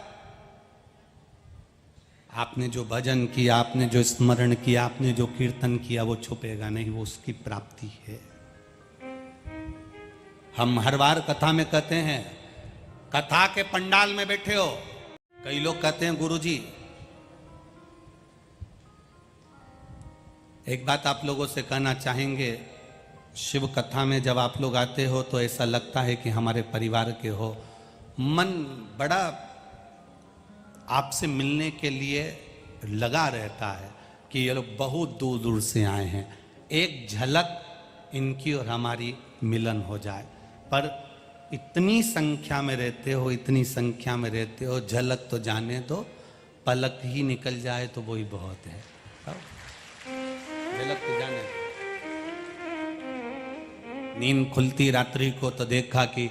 आपने जो भजन किया, आपने जो स्मरण किया, आपने जो कीर्तन किया, वो छुपेगा नहीं, वो उसकी प्राप्ति है। हम हर बार कथा में कहते हैं, कथा के पंडाल में बैठे हो, कई लोग कहते हैं गुरुजी, एक बात आप लोगों से कहना चाहेंगे, शिव कथा में जब आप लोग आते हो तो ऐसा लगता है कि हमारे परिवार के हो, मन बड़ा आपसे मिलने के लिए लगा रहता है कि ये लोग बहुत दूर दूर से आए हैं, एक झलक इनकी और हमारी मिलन हो जाए। पर इतनी संख्या में रहते हो, इतनी संख्या में रहते हो, झलक तो जाने दो, पलक ही निकल जाए तो वही बहुत है। झलक तो जाने दो। नींद खुलती रात्रि को तो देखा कि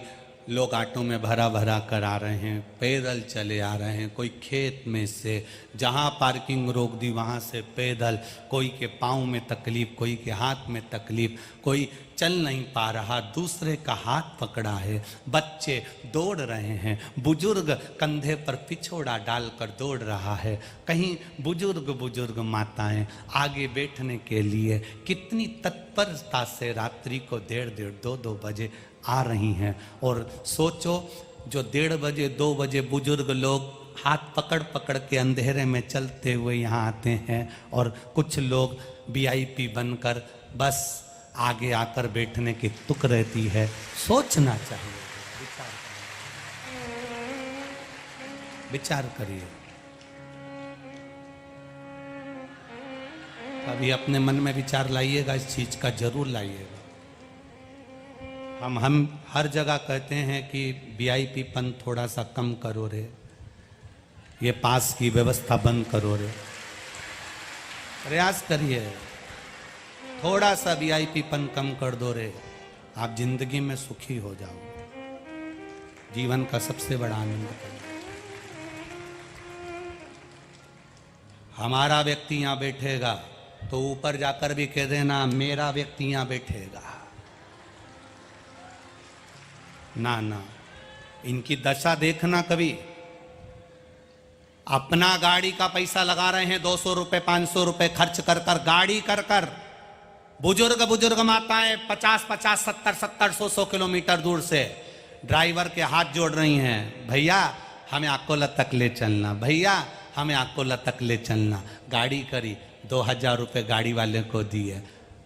लोग ऑटो में भरा भरा कर आ रहे हैं, पैदल चले आ रहे हैं, कोई खेत में से, जहाँ पार्किंग रोक दी वहाँ से पैदल, कोई के पाँव में तकलीफ, कोई के हाथ में तकलीफ, कोई चल नहीं पा रहा, दूसरे का हाथ पकड़ा है, बच्चे दौड़ रहे हैं, बुजुर्ग कंधे पर पिछोड़ा डालकर दौड़ रहा है, कहीं बुजुर्ग माताएं आगे बैठने के लिए कितनी तत्परता से रात्रि को 1:30 2 बजे आ रही हैं। और सोचो जो 1:30 बजे 2 बजे बुजुर्ग लोग हाथ पकड़ पकड़ के अंधेरे में चलते हुए यहाँ आते हैं और कुछ लोग VIP बनकर बस आगे आकर बैठने की तुक रहती है। सोचना चाहिए, विचार करिए, अभी अपने मन में विचार लाइएगा, इस चीज का जरूर लाइएगा। हम हर जगह कहते हैं कि VIP पन थोड़ा सा कम करो रे, ये पास की व्यवस्था बंद करो रे। प्रयास करिए, थोड़ा सा वीआईपी पन कम कर दो रे, आप जिंदगी में सुखी हो जाओ। जीवन का सबसे बड़ा आनंद करो। हमारा व्यक्ति यहां बैठेगा तो ऊपर जाकर भी कह देना मेरा व्यक्ति यहां बैठेगा। ना ना, इनकी दशा देखना कभी। अपना गाड़ी का पैसा लगा रहे हैं, 200 रुपए 500 रुपए खर्च कर कर गाड़ी कर कर। बुजुर्ग माताएं 50-50 70-70 100 किलोमीटर दूर से ड्राइवर के हाथ जोड़ रही हैं, भैया हमें अकोला तक ले चलना, भैया हमें अकोला तक ले चलना। गाड़ी करी, 2000 रुपये गाड़ी वाले को दिए,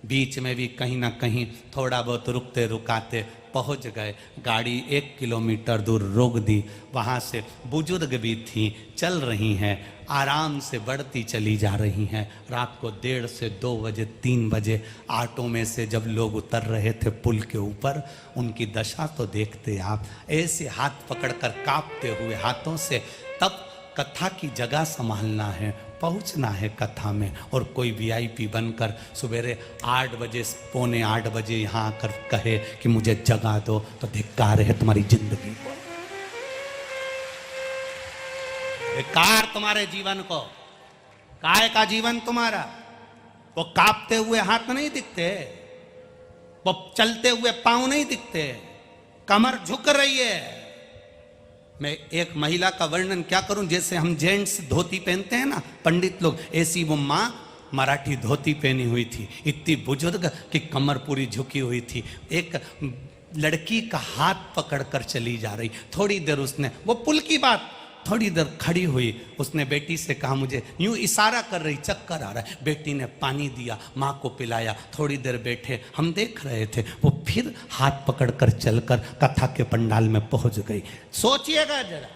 बीच में भी कहीं ना कहीं थोड़ा बहुत रुकते रुकाते पहुंच गए। गाड़ी 1 किलोमीटर दूर रोक दी, वहाँ से बुजुर्ग भी थी, चल रही हैं, आराम से बढ़ती चली जा रही हैं। रात को 1:30 से 2 बजे 3 बजे ऑटो में से जब लोग उतर रहे थे पुल के ऊपर, उनकी दशा तो देखते आप, ऐसे हाथ पकड़कर कांपते हुए हाथों से। तब कथा की जगह संभालना है, पहुंचना है कथा में, और कोई वीआईपी बनकर सवेरे 8 बजे 7:45 बजे यहाँ आकर कहे कि मुझे जगा दो, तो धिक्कार है तुम्हारी जिंदगी को, धिक्कार तुम्हारे जीवन को। काय का जीवन तुम्हारा? वो कांपते हुए हाथ नहीं दिखते, वो चलते हुए पांव नहीं दिखते, कमर झुक रही है। मैं एक महिला का वर्णन क्या करूं, जैसे हम जेंट्स धोती पहनते हैं ना पंडित लोग, ऐसी वो माँ मराठी धोती पहनी हुई थी, इतनी बुजुर्ग कि कमर पूरी झुकी हुई थी। एक लड़की का हाथ पकड़कर चली जा रही। थोड़ी देर उसने, वो पुल की बात, थोड़ी देर खड़ी हुई, उसने बेटी से कहा, मुझे यूं इशारा कर रही, चक्कर आ रहा है। बेटी ने पानी दिया, माँ को पिलाया, थोड़ी देर बैठे, हम देख रहे थे। वो फिर हाथ पकड़कर चलकर कथा के पंडाल में पहुंच गई। सोचिएगा जरा,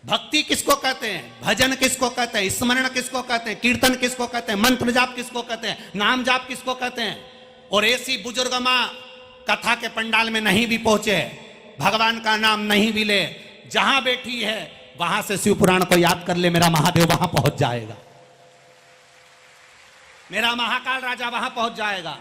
भक्ति किसको कहते हैं, भजन किसको कहते हैं, स्मरण किसको कहते हैं, कीर्तन किसको कहते हैं, मंत्र जाप किसको कहते हैं, नाम जाप किसको कहते हैं। और ऐसी बुजुर्ग माँ कथा के पंडाल में नहीं भी पहुंचे, भगवान का नाम नहीं भी ले, जहां बैठी है वहां से शिव पुराण को याद कर ले, मेरा महादेव वहां पहुंच जाएगा, मेरा महाकाल राजा वहां पहुंच जाएगा।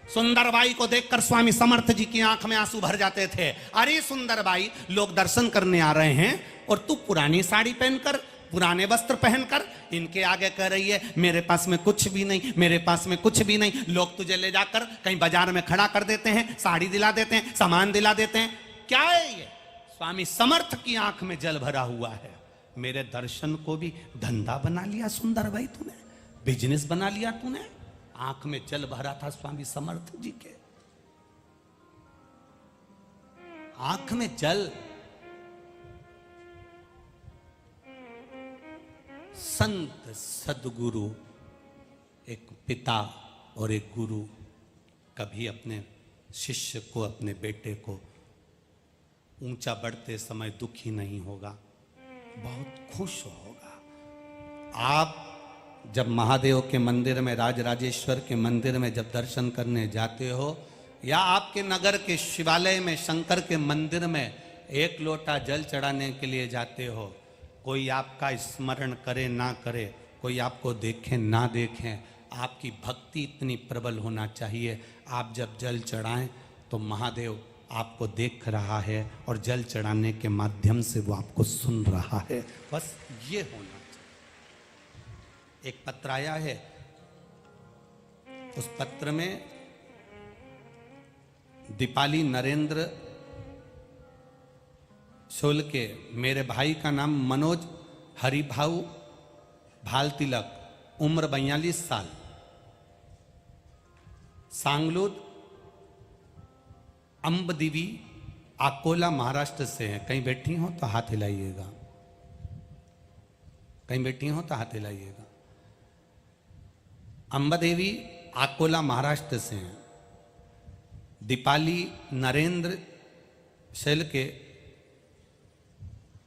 सुंदरबाई को देखकर स्वामी समर्थ जी की आंख में आंसू भर जाते थे। अरे सुंदरबाई, लोग दर्शन करने आ रहे हैं और तू पुरानी साड़ी पहनकर, पुराने वस्त्र पहनकर इनके आगे कह रही है मेरे पास में कुछ भी नहीं, मेरे पास में कुछ भी नहीं। लोग तुझे ले जाकर कहीं बाजार में खड़ा कर देते हैं, साड़ी दिला देते हैं, सामान दिला देते हैं। क्या है ये? स्वामी समर्थ की आंख में जल भरा हुआ है। मेरे दर्शन को भी धंधा बना लिया सुंदरबाई तूने, बिजनेस बना लिया तूने। आंख में जल भरा था स्वामी समर्थ जी के, आंख में जल। संत सदगुरु, एक पिता और एक गुरु कभी अपने शिष्य को, अपने बेटे को ऊंचा बढ़ते समय दुखी नहीं होगा, बहुत खुश होगा। आप जब महादेव के मंदिर में, राजराजेश्वर के मंदिर में जब दर्शन करने जाते हो, या आपके नगर के शिवालय में शंकर के मंदिर में एक लोटा जल चढ़ाने के लिए जाते हो, कोई आपका स्मरण करे ना करे, कोई आपको देखे ना देखें, आपकी भक्ति इतनी प्रबल होना चाहिए। आप जब जल चढ़ाएं तो महादेव आपको देख रहा है और जल चढ़ाने के माध्यम से वो आपको सुन रहा है। बस ये होना चाहिए। एक पत्र आया है, उस पत्र में दीपाली नरेंद्र शोलके, मेरे भाई का नाम मनोज हरिभाऊ भाल तिलक, उम्र 42 साल, सांगलूद अंबदेवी अकोला महाराष्ट्र से हैं। कहीं बैठी हो तो हाथ हिलाइएगा, कहीं बैठी हो तो हाथ हिलाइएगा। अंबदेवी अकोला महाराष्ट्र से हैं। दीपाली नरेंद्र शैल के,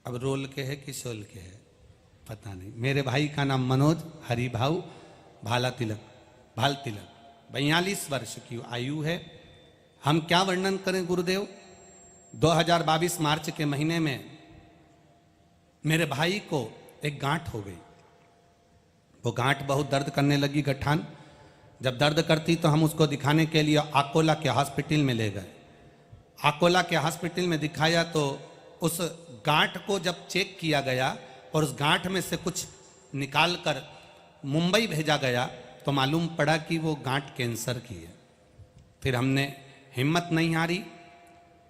अब रोल के है कि शोल के है पता नहीं। मेरे भाई का नाम मनोज हरिभाऊ भाल तिलक, 42 वर्ष की आयु है। हम क्या वर्णन करें गुरुदेव। 2022 मार्च के महीने में मेरे भाई को एक गांठ हो गई, वो गांठ बहुत दर्द करने लगी गठान। जब दर्द करती तो हम उसको दिखाने के लिए अकोला के हॉस्पिटल में ले गए। अकोला के हॉस्पिटल में दिखाया तो उस गांठ को जब चेक किया गया और उस गांठ में से कुछ निकाल कर मुंबई भेजा गया तो मालूम पड़ा कि वो गांठ कैंसर की है। फिर हमने हिम्मत नहीं हारी,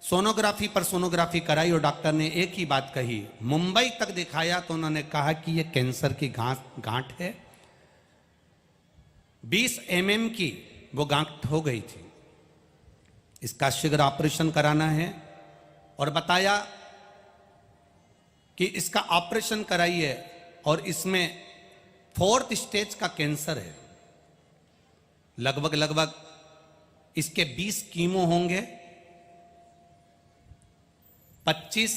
सोनोग्राफी पर सोनोग्राफी कराई और डॉक्टर ने एक ही बात कही, मुंबई तक दिखाया तो उन्होंने कहा कि ये कैंसर की गांठ है। 20 mm की वो गांठ हो गई थी, इसका शीघ्र ऑपरेशन कराना है। और बताया कि इसका ऑपरेशन कराइए और इसमें 4th स्टेज का कैंसर है। लगभग इसके 20 कीमो होंगे, 25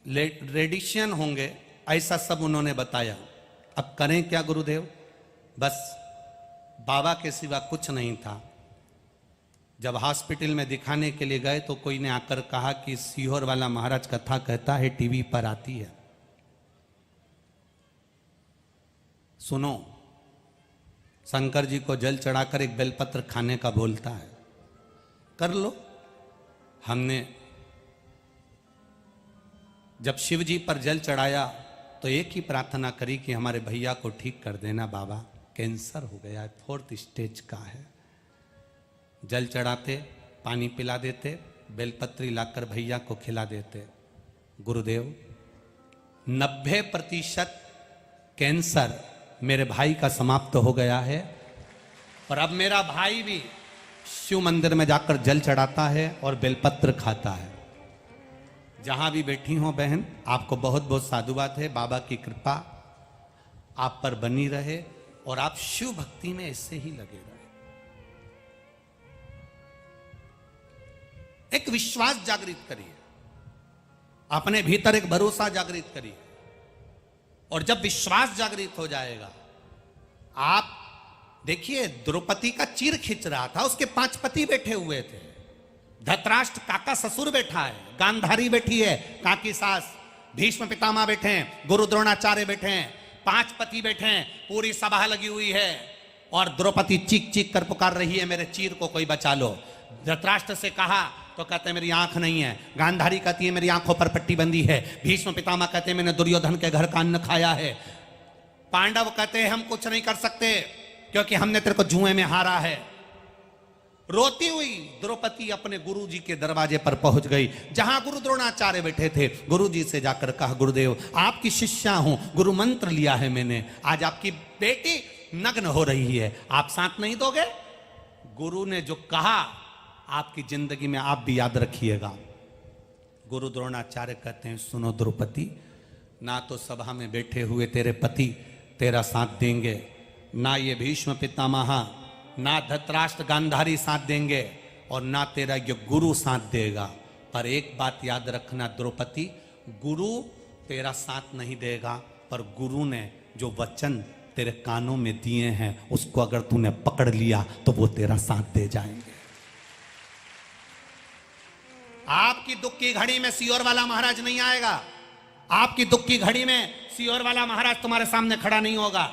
रेडिएशन होंगे, ऐसा सब उन्होंने बताया। अब करें क्या गुरुदेव? बस बाबा के सिवा कुछ नहीं था। जब हॉस्पिटल में दिखाने के लिए गए तो कोई ने आकर कहा कि सीहोर वाला महाराज कथा कहता है, टीवी पर आती है, सुनो। शंकर जी को जल चढ़ाकर एक बेलपत्र खाने का बोलता है, कर लो। हमने जब शिव जी पर जल चढ़ाया तो एक ही प्रार्थना करी कि हमारे भैया को ठीक कर देना बाबा, कैंसर हो गया है, 4th स्टेज का है। जल चढ़ाते, पानी पिला देते, बेलपत्री लाकर भैया को खिला देते। गुरुदेव 90% कैंसर मेरे भाई का समाप्त हो गया है और अब मेरा भाई भी शिव मंदिर में जाकर जल चढ़ाता है और बेलपत्र खाता है। जहां भी बैठी हो बहन, आपको बहुत बहुत साधुवाद है। बाबा की कृपा आप पर बनी रहे और आप शिव भक्ति में ऐसे ही लगे रहे। एक विश्वास जागृत करिए, अपने भीतर एक भरोसा जागृत करिए और जब विश्वास जागृत हो जाएगा, आप देखिए द्रौपदी का चीर खींच रहा था, उसके 5 पति बैठे हुए थे। धतराष्ट्र काका ससुर बैठा है, गांधारी बैठी है काकी सास, भीष्म पितामह बैठे हैं, गुरु द्रोणाचार्य बैठे हैं, 5 पति बैठे हैं, पूरी सभा लगी हुई है और द्रौपदी चीख चीख कर पुकार रही है, मेरे चीर को कोई बचा लो। धतराष्ट्र से कहा तो कहते मेरी आंख नहीं है, गांधारी कहती है मेरी आंखों पर पट्टी बंदी है, भीष्म पितामह कहते हैं मैंने दुर्योधन के घर का अन्न खाया है, पांडव कहते हैं हम कुछ नहीं कर सकते क्योंकि हमने तेरे को जुए में हारा है। रोती हुई द्रौपदी अपने गुरुजी के दरवाजे पर पहुंच गई, जहां गुरु द्रोणाचार्य बैठे थे। गुरुजी से जाकर कहा, गुरुदेव आपकी शिष्या हूं, गुरु मंत्र लिया है मैंने, आज आपकी बेटी नग्न हो रही है, आप साथ नहीं दोगे? गुरु ने जो कहा आपकी जिंदगी में आप भी याद रखिएगा। गुरु द्रोणाचार्य कहते हैं, सुनो द्रौपदी, ना तो सभा में बैठे हुए तेरे पति तेरा साथ देंगे, ना ये भीष्म पितामह, ना धतराष्ट्र गांधारी साथ देंगे और ना तेरा ये गुरु साथ देगा। पर एक बात याद रखना द्रौपदी, गुरु तेरा साथ नहीं देगा, पर गुरु ने जो वचन तेरे कानों में दिए हैं उसको अगर तूने पकड़ लिया तो वो तेरा साथ दे जाएंगे। आपकी दुख की घड़ी में सीहोर वाला महाराज नहीं आएगा, आपकी दुख की घड़ी में सीहोर वाला महाराज तुम्हारे सामने खड़ा नहीं होगा।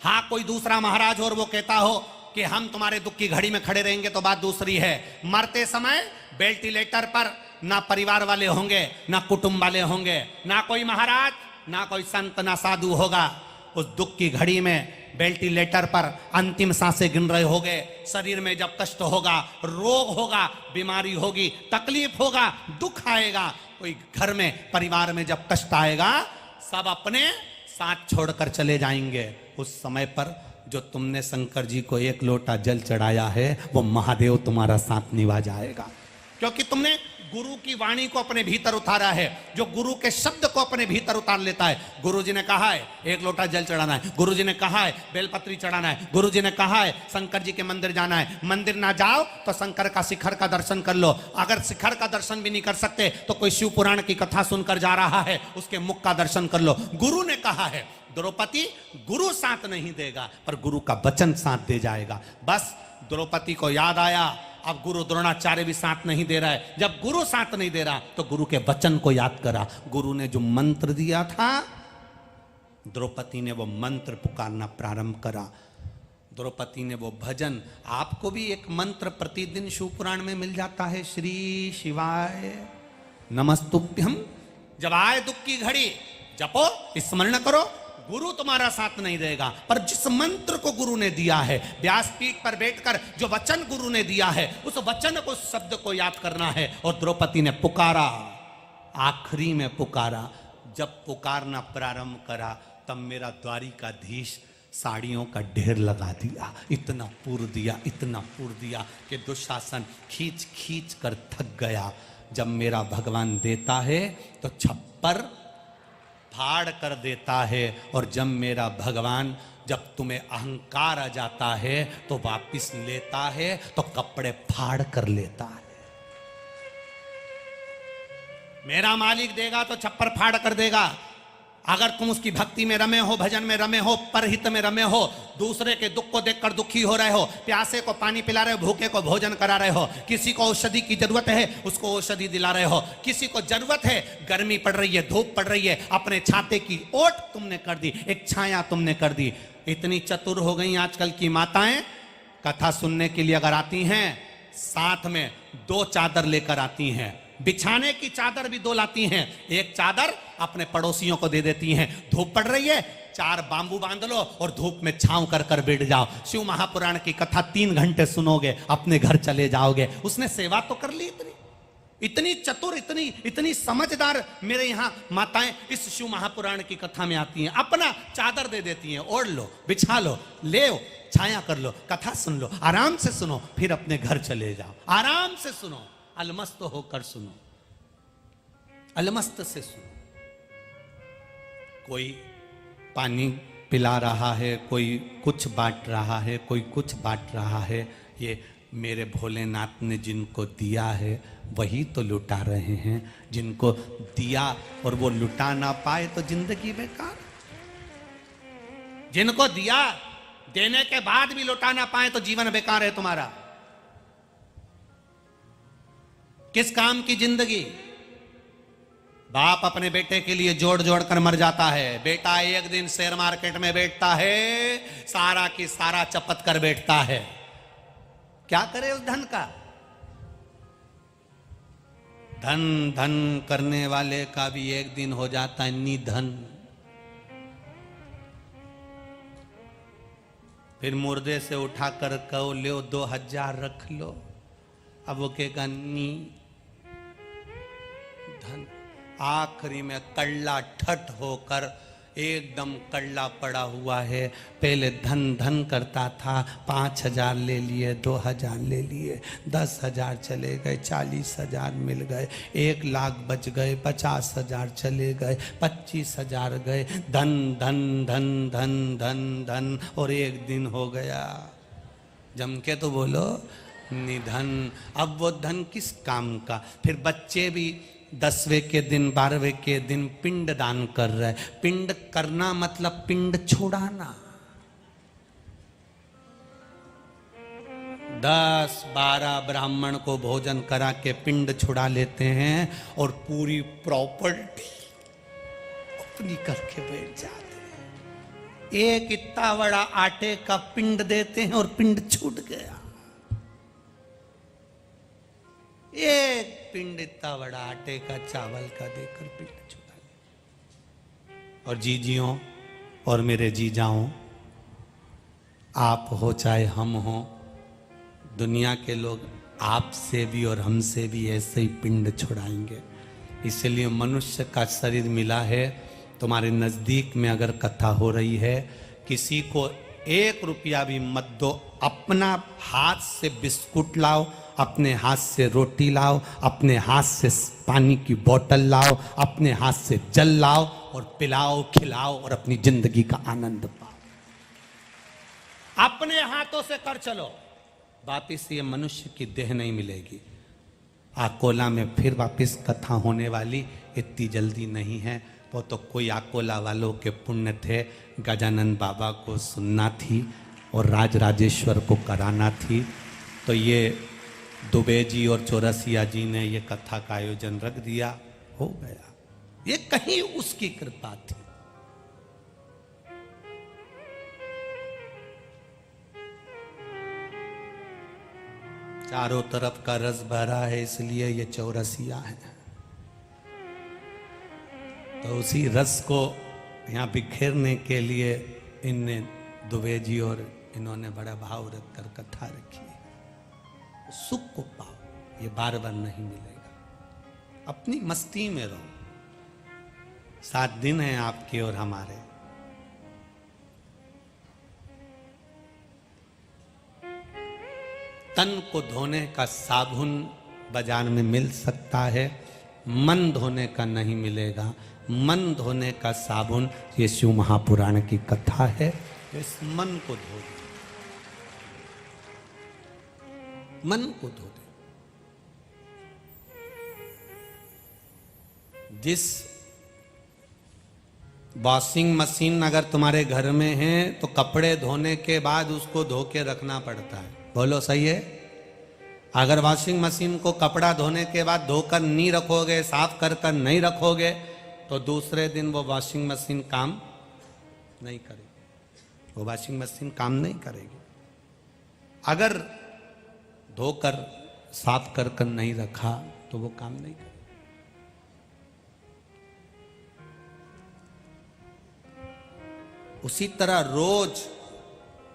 हाँ, कोई दूसरा महाराज और वो कहता हो कि हम तुम्हारे दुख की घड़ी में खड़े रहेंगे तो बात दूसरी है। मरते समय वेंटिलेटर पर ना परिवार वाले होंगे, ना कुटुंब वाले होंगे, ना कोई महाराज, ना कोई संत, ना साधु होगा। उस दुख की घड़ी में वेंटिलेटर पर अंतिम सांसें गिन रहे होगे, शरीर में जब कष्ट होगा, रोग होगा, बीमारी होगी, तकलीफ होगा, दुख आएगा, कोई घर में परिवार में जब कष्ट आएगा, सब अपने साथ छोड़कर चले जाएंगे। उस समय पर जो तुमने शंकर जी को 1 लोटा जल चढ़ाया है वो महादेव तुम्हारा साथ निभा जाएगा, क्योंकि तुमने गुरु की वाणी को अपने भीतर उतारा है। जो गुरु के शब्द को अपने भीतर उतार लेता है, गुरु जी ने कहा है 1 लोटा जल चढ़ाना है, गुरु जी ने कहा है बेलपत्री चढ़ाना है, गुरु जी ने कहा है शंकर जी के मंदिर जाना है, मंदिर ना जाओ तो शंकर का शिखर का दर्शन कर लो, अगर शिखर का दर्शन भी नहीं कर सकते तो कोई शिव पुराण की कथा सुनकर जा रहा है उसके मुख का दर्शन कर लो। गुरु ने कहा है द्रौपदी गुरु साथ नहीं देगा पर गुरु का वचन साथ दे जाएगा। बस द्रौपदी को याद आया, अब गुरु द्रोणाचार्य भी साथ नहीं दे रहा है। जब गुरु साथ नहीं दे रहा तो गुरु के वचन को याद करा। गुरु ने जो मंत्र दिया था द्रौपदी ने वो मंत्र पुकारना प्रारंभ करा, द्रौपदी ने वो भजन। आपको भी एक मंत्र प्रतिदिन शिवपुराण में मिल जाता है, श्री शिवाय नमस्तुभ्यम। जब आए दुख की घड़ी जपो, स्मरण करो, गुरु तुम्हारा साथ नहीं देगा, पर जिस मंत्र को गुरु ने दिया है, व्यासपीठ पर बैठकर जो वचन गुरु ने दिया है, उस वचन को, शब्द को याद करना है। और द्रौपदी ने पुकारा, आखिरी में पुकारा। जब पुकारना प्रारंभ करा तब मेरा द्वारिकाधीश साड़ियों का ढेर लगा दिया, इतना पूर दिया, इतना पूर दिया कि दुशासन खींच खींच कर थक गया। जब मेरा भगवान देता है तो छप्पर फाड़ कर देता है, और जब मेरा भगवान, जब तुम्हें अहंकार आ जाता है तो वापिस लेता है तो कपड़े फाड़ कर लेता है। मेरा मालिक देगा तो छप्पर फाड़ कर देगा। अगर तुम उसकी भक्ति में रमे हो, भजन में रमे हो, परहित में रमे हो, दूसरे के दुख को देखकर दुखी हो रहे हो, प्यासे को पानी पिला रहे हो, भूखे को भोजन करा रहे हो, किसी को औषधि की जरूरत है उसको औषधि दिला रहे हो, किसी को जरूरत है, गर्मी पड़ रही है, धूप पड़ रही है, अपने छाते की ओट तुमने कर दी, एक छाया तुमने कर दी। इतनी चतुर हो गई आजकल की माताएं, कथा सुनने के लिए अगर आती हैं साथ में 2 चादर लेकर आती हैं, बिछाने की चादर भी 2 लाती हैं, एक चादर अपने पड़ोसियों को दे देती हैं। धूप पड़ रही है, 4 बांबू बांध लो और धूप में छांव कर कर बैठ जाओ। शिव महापुराण की कथा 3 घंटे सुनोगे, अपने घर चले जाओगे। उसने सेवा तो कर ली। इतनी चतुर, इतनी समझदार मेरे यहाँ माताएं इस शिव महापुराण की कथा में आती हैं। अपना चादर दे देती हैं, ओढ़ लो, बिछा लो, ले छाया कर लो, कथा सुन लो, आराम से सुनो, फिर अपने घर चले जाओ। आराम से सुनो, अलमस्त होकर सुनो, अलमस्त से सुनो। कोई पानी पिला रहा है, कोई कुछ बांट रहा है, कोई कुछ बांट रहा है। ये मेरे भोलेनाथ ने जिनको दिया है वही तो लुटा रहे हैं। जिनको दिया और वो लुटा ना पाए तो जिंदगी बेकार। जिनको दिया, देने के बाद भी लुटा ना पाए तो जीवन बेकार है तुम्हारा। किस काम की जिंदगी? बाप अपने बेटे के लिए जोड़ जोड़ कर मर जाता है। बेटा एक दिन शेयर मार्केट में बैठता है, सारा की सारा चपत कर बैठता है। क्या करे उस धन का? धन धन करने वाले का भी एक दिन हो जाता है निधन। फिर मुर्दे से उठाकर कहो लो 2000 रख लो, अब वो कहेगा नी धन। आखिरी में कल्ला ठट होकर एकदम कल्ला पड़ा हुआ है। पहले धन धन करता था, 5000 ले लिए, 2000 ले लिए, 10,000 चले गए, 40,000 मिल गए, 1 लाख बच गए, 50,000 चले गए, 25,000 गए। धन धन धन धन धन धन, और एक दिन हो गया जम के तो बोलो निधन। अब वो धन किस काम का? फिर बच्चे भी 10वें के दिन 12वें के दिन पिंड दान कर रहे। पिंड करना मतलब पिंड छुड़ाना। 10-12 ब्राह्मण को भोजन करा के पिंड छुड़ा लेते हैं और पूरी प्रॉपर्टी अपनी करके बैठ जाते हैं। एक इतना बड़ा आटे का पिंड देते हैं और पिंड छूट गया। एक पिंड इतना बड़ा आटे का, चावल का देकर पिंड छुड़ा ले। और जीजियों और मेरे जीजाओं, आप हो चाहे हम हो, दुनिया के लोग आपसे भी और हमसे भी ऐसे ही पिंड छुड़ाएंगे। इसलिए मनुष्य का शरीर मिला है। तुम्हारे नज़दीक में अगर कथा हो रही है, किसी को 1 रुपया भी मत दो। अपना हाथ से बिस्कुट लाओ, अपने हाथ से रोटी लाओ, अपने हाथ से पानी की बोतल लाओ, अपने हाथ से जल लाओ और पिलाओ, खिलाओ और अपनी जिंदगी का आनंद पाओ। अपने हाथों से कर चलो। वापिस ये मनुष्य की देह नहीं मिलेगी। आकोला में फिर वापिस कथा होने वाली इतनी जल्दी नहीं है। वो तो कोई आकोला वालों के पुण्य थे। गजानन बाबा को सुनना थी और राजराजेश्वर को कराना थी, तो ये दुबे जी और चौरसिया जी ने ये कथा का आयोजन रख दिया, हो गया। ये कहीं उसकी कृपा थी। चारों तरफ का रस भरा है, इसलिए ये चौरसिया है। तो उसी रस को यहाँ बिखेरने के लिए इनने दुबे जी और इन्होंने बड़ा भाव रख कर कथा रखी है। सुख को पाओ, ये बार बार नहीं मिलेगा। अपनी मस्ती में रहो। 7 दिन हैं आपके और हमारे। तन को धोने का साबुन बाजार में मिल सकता है, मन धोने का नहीं मिलेगा। मन धोने का साबुन ये शिव महापुराण की कथा है। इस मन को धो दे, मन को धो दे। जिस वॉशिंग मशीन अगर तुम्हारे घर में है तो कपड़े धोने के बाद उसको धो के रखना पड़ता है। बोलो सही है? अगर वॉशिंग मशीन को कपड़ा धोने के बाद धोकर नहीं रखोगे, साफ कर कर नहीं रखोगे, तो दूसरे दिन वो वॉशिंग मशीन काम नहीं करेगी। वो वॉशिंग मशीन काम नहीं करेगी। अगर धोकर साफ कर कर नहीं रखा तो वो काम नहीं करेगी। उसी तरह रोज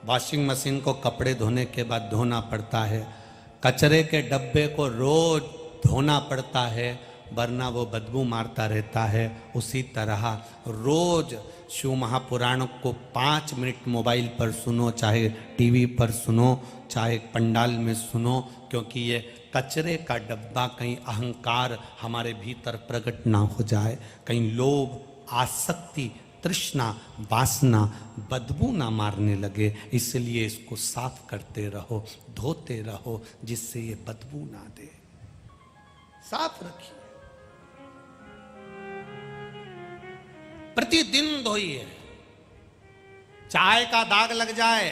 वॉशिंग मशीन को कपड़े धोने के बाद धोना पड़ता है, कचरे के डब्बे को रोज धोना पड़ता है, वरना वो बदबू मारता रहता है। उसी तरह रोज शिव महापुराण को 5 मिनट मोबाइल पर सुनो, चाहे टीवी पर सुनो, चाहे पंडाल में सुनो, क्योंकि ये कचरे का डब्बा, कहीं अहंकार हमारे भीतर प्रकट ना हो जाए, कहीं लोभ, आसक्ति, तृष्णा, वासना, बदबू ना मारने लगे। इसलिए इसको साफ करते रहो, धोते रहो, जिससे ये बदबू ना दे। साफ रखिए, प्रतिदिन धोइए। चाय का दाग लग जाए,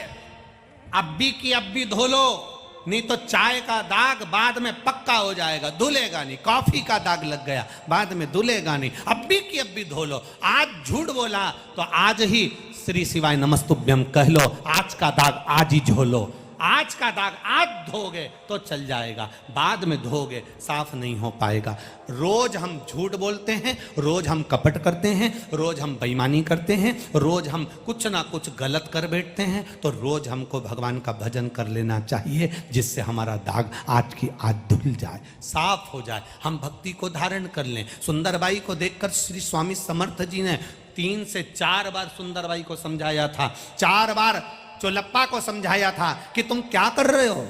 अब्बी की अब्बी धो लो, नहीं तो चाय का दाग बाद में पक्का हो जाएगा, धुलेगा नहीं। कॉफी का दाग लग गया, बाद में धुलेगा नहीं, अब्बी की अब्बी धो लो। आज झूठ बोला तो आज ही श्री शिवाय नमस्तुभ्यम कह लो, आज का दाग आज ही धो लो। आज का दाग आज धोगे तो चल जाएगा, बाद में धोगे साफ नहीं हो पाएगा। रोज हम झूठ बोलते हैं, रोज हम कपट करते हैं, रोज हम बेईमानी करते हैं, रोज हम कुछ ना कुछ गलत कर बैठते हैं। तो रोज हमको भगवान का भजन कर लेना चाहिए, जिससे हमारा दाग आज की आज धुल जाए, साफ हो जाए, हम भक्ति को धारण कर लें। सुंदरबाई को देखकर श्री स्वामी समर्थ जी ने 3 से 4 बार सुंदरबाई को समझाया था, 4 बार चोलप्पा को समझाया था कि तुम क्या कर रहे हो?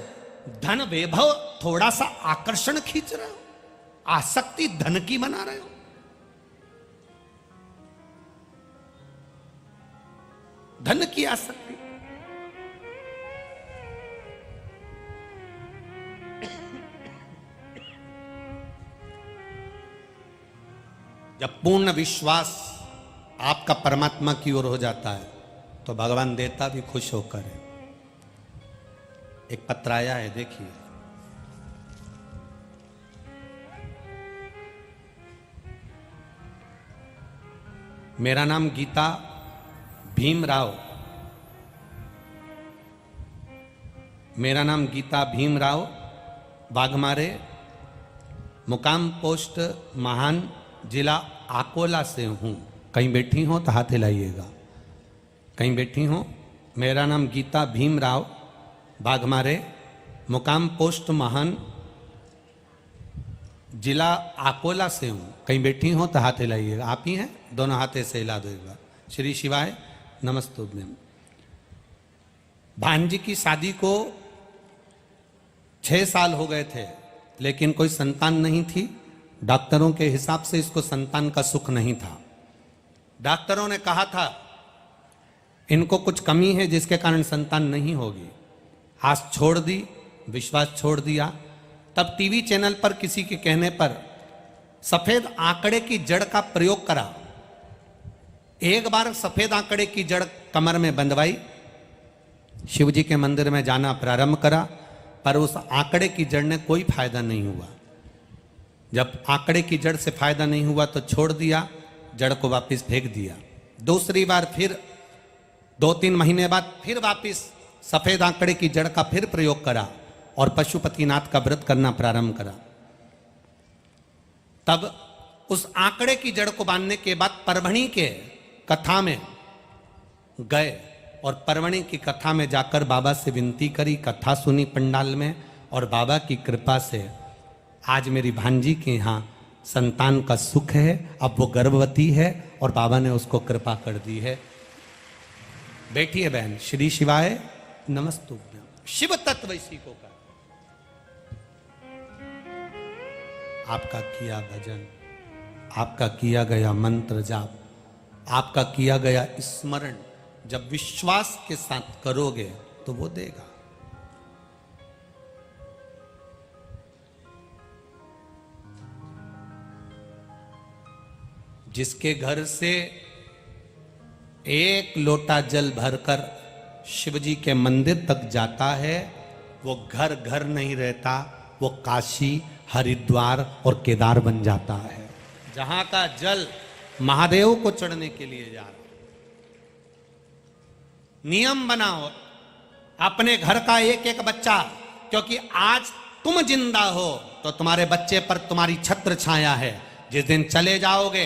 धन वैभव थोड़ा सा आकर्षण खींच रहे हो, आसक्ति धन की बना रहे हो। धन की आसक्ति। जब पूर्ण विश्वास आपका परमात्मा की ओर हो जाता है तो भगवान देता भी खुश होकर है। एक पत्र आया है, देखिए। मेरा नाम गीता भीमराव, मेरा नाम गीता भीमराव, बाघमारे, मुकाम पोस्ट महान, जिला अकोला से हूं। कहीं बैठी हो तो हाथ हिलाइएगा। कहीं बैठी हो? मेरा नाम गीता भीमराव, बाघमारे, मुकाम पोस्ट महान, जिला अकोला से हूँ। कहीं बैठी हो तो हाथ हिलाइएगा। आप ही हैं? दोनों हाथे से हिला दो एक बार। श्री शिवाय नमस्तुभ्यम। भांजी की शादी को 6 साल हो गए थे, लेकिन कोई संतान नहीं थी। डॉक्टरों के हिसाब से इसको संतान का सुख नहीं था। डॉक्टरों ने कहा था इनको कुछ कमी है जिसके कारण संतान नहीं होगी। आस छोड़ दी, विश्वास छोड़ दिया। तब टीवी चैनल पर किसी के कहने पर सफेद आंकड़े की जड़ का प्रयोग करा। एक बार सफेद आंकड़े की जड़ कमर में बंधवाई, शिवजी के मंदिर में जाना प्रारंभ करा, पर उस आंकड़े की जड़ ने कोई फायदा नहीं हुआ। जब आंकड़े की जड़ से फायदा नहीं हुआ तो छोड़ दिया, जड़ को वापस फेंक दिया। दूसरी बार फिर 2-3 महीने बाद फिर वापस सफेद आंकड़े की जड़ का फिर प्रयोग करा, और पशुपतिनाथ का व्रत करना प्रारंभ करा, तब उस आंकड़े की जड़ को बांधने के बाद परभणी के कथा में गए और परभणी की कथा में जाकर बाबा से विनती करी, कथा सुनी पंडाल में, और बाबा की कृपा से आज मेरी भांजी के यहाँ संतान का सुख है। अब वो गर्भवती है और बाबा ने उसको कृपा कर दी है। बैठिए बहन। श्री शिवाय नमस्तुभ्यं। शिव तत्व इसी को कहा। आपका किया भजन, आपका किया गया मंत्र जाप, आपका किया गया स्मरण जब विश्वास के साथ करोगे तो वो देगा। जिसके घर से एक लोटा जल भरकर शिवजी के मंदिर तक जाता है, वो घर घर नहीं रहता, वो काशी, हरिद्वार और केदार बन जाता है। जहां का जल महादेव को चढ़ने के लिए जा रहा। नियम बनाओ अपने घर का एक एक बच्चा, क्योंकि आज तुम जिंदा हो तो तुम्हारे बच्चे पर तुम्हारी छत्र छाया है। जिस दिन चले जाओगे,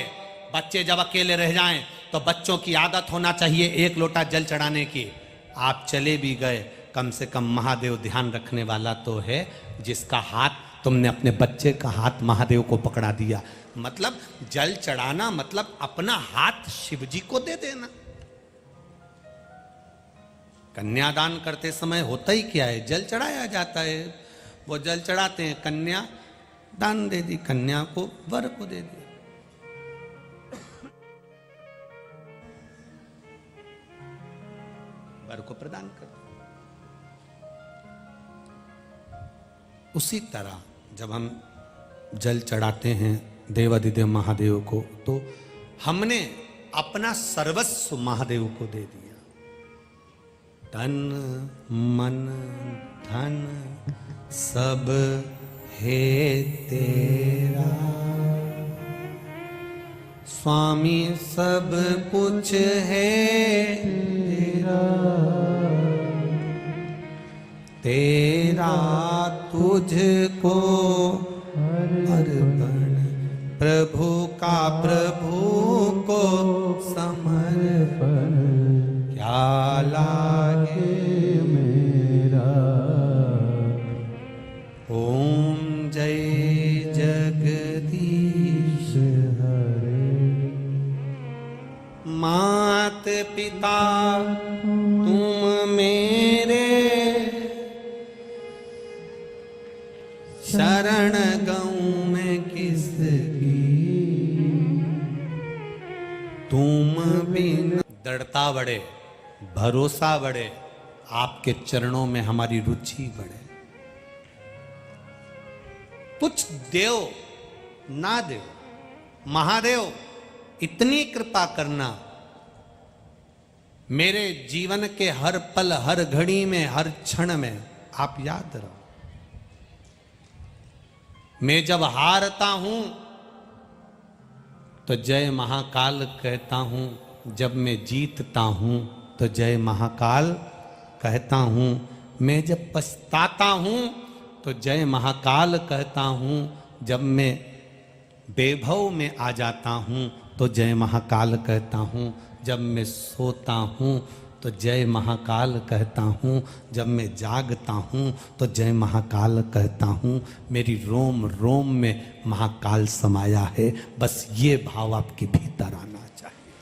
बच्चे जब अकेले रह जाएं तो बच्चों की आदत होना चाहिए एक लोटा जल चढ़ाने की। आप चले भी गए, कम से कम महादेव ध्यान रखने वाला तो है, जिसका हाथ तुमने अपने बच्चे का हाथ महादेव को पकड़ा दिया। मतलब जल चढ़ाना मतलब अपना हाथ शिवजी को दे देना। कन्यादान करते समय होता ही क्या है, जल चढ़ाया जाता है। वो जल चढ़ाते हैं, कन्या दान दे दी, कन्या को वर को दे दिया। वर को प्रदान कर दिया। उसी तरह जब हम जल चढ़ाते हैं देवाधिदेव महादेव को, तो हमने अपना सर्वस्व महादेव को दे दिया। तन मन धन सब है तेरा, स्वामी सब कुछ है तेरा, तेरा तुझको अर्पण, प्रभु का प्रभु को समर्पण, क्या लागे मेरा। ओम जय जगदीश हरे। मात पिता तुम मेरे, शरण गऊं मैं किसकी, तुम बिन। दृढ़ता बढ़े, भरोसा बढ़े, आपके चरणों में हमारी रुचि बढ़े। कुछ देव ना देव, महादेव इतनी कृपा करना, मेरे जीवन के हर पल, हर घड़ी में, हर क्षण में आप याद रहो। मैं जब हारता हूं तो जय महाकाल कहता हूं, जब मैं जीतता हूं तो जय महाकाल कहता हूं। मैं जब पछताता हूं तो जय महाकाल कहता हूं, जब मैं वैभव में आ जाता हूं तो जय महाकाल कहता हूं, जब मैं सोता हूं तो जय महाकाल कहता हूं, जब मैं जागता हूं तो जय महाकाल कहता हूं। मेरी रोम रोम में महाकाल समाया है। बस ये भाव आपके भीतर आना चाहिए।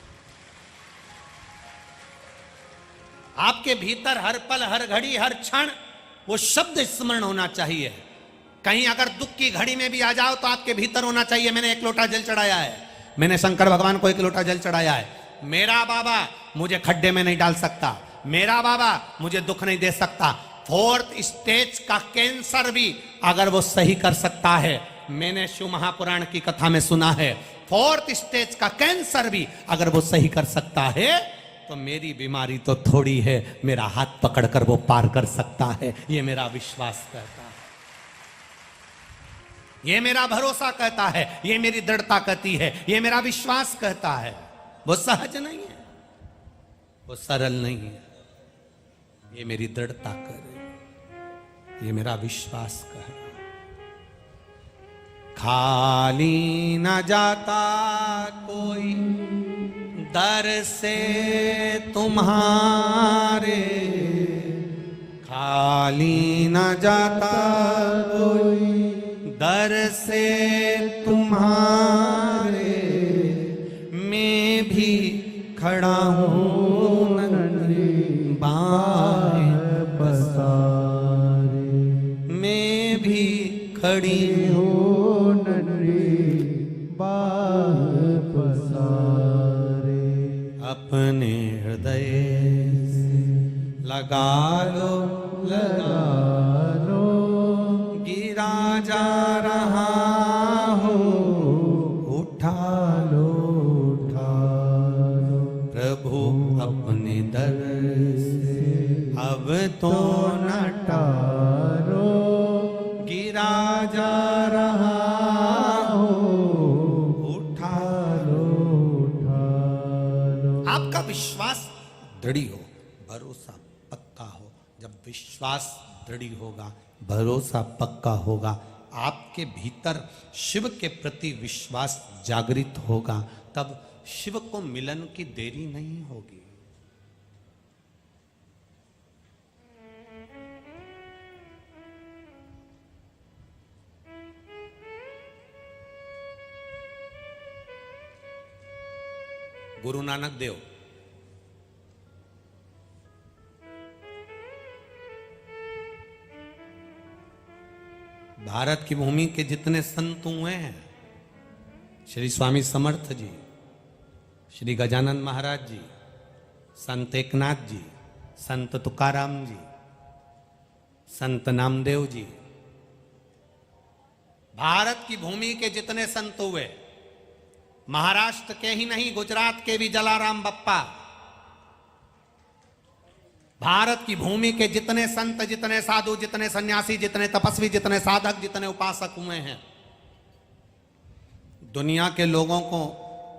आपके भीतर हर पल, हर घड़ी, हर क्षण वो शब्द स्मरण होना चाहिए। कहीं अगर दुख की घड़ी में भी आ जाओ तो आपके भीतर होना चाहिए, मैंने एक लोटा जल चढ़ाया है, मैंने शंकर भगवान को एक लोटा जल चढ़ाया है। मेरा बाबा मुझे खड्डे में नहीं डाल सकता, मेरा बाबा मुझे दुख नहीं दे सकता। 4th स्टेज का कैंसर भी अगर वो सही कर सकता है, मैंने शिव महापुराण की कथा में सुना है, 4th स्टेज का कैंसर भी अगर वो सही कर सकता है, तो मेरी बीमारी तो थोड़ी है, मेरा हाथ पकड़कर वो पार कर सकता है। ये मेरा विश्वास कहता है, ये मेरा भरोसा कहता है, ये मेरी दृढ़ता कहती है, ये मेरा विश्वास कहता है। वो सहज नहीं है, वो सरल नहीं है, ये मेरी दृढ़ता कर रही है। ये मेरा विश्वास का है। खाली न जाता कोई दर से तुम्हारे, खाली न जाता कोई दर से तुम्हारे, मैं भी खड़ा हूँ नन्ही बाहें पसारे, मैं भी खड़ी हूँ नन्ही बाहें पसारे। अपने हृदय से लगा लो गिरा जा रहा हो, उठा लो प्रभु अपने दर से, अब तो न टारो गिरा जा रहा हो, उठा लो। आपका विश्वास दृढ़ हो, भरोसा पक्का हो। जब विश्वास दृढ़ होगा, भरोसा पक्का होगा, आपके भीतर शिव के प्रति विश्वास जागृत होगा, तब शिव को मिलन की देरी नहीं होगी। गुरु नानक देव भारत की भूमि के जितने संत हुए हैं, श्री स्वामी समर्थ जी, श्री गजानन महाराज जी, संत एकनाथ जी, संत तुकाराम जी, संत नामदेव जी, भारत की भूमि के जितने संत हुए, महाराष्ट्र के ही नहीं गुजरात के भी जलाराम बप्पा, भारत की भूमि के जितने संत, जितने साधु, जितने सन्यासी, जितने तपस्वी, जितने साधक, जितने उपासक हुए हैं, दुनिया के लोगों को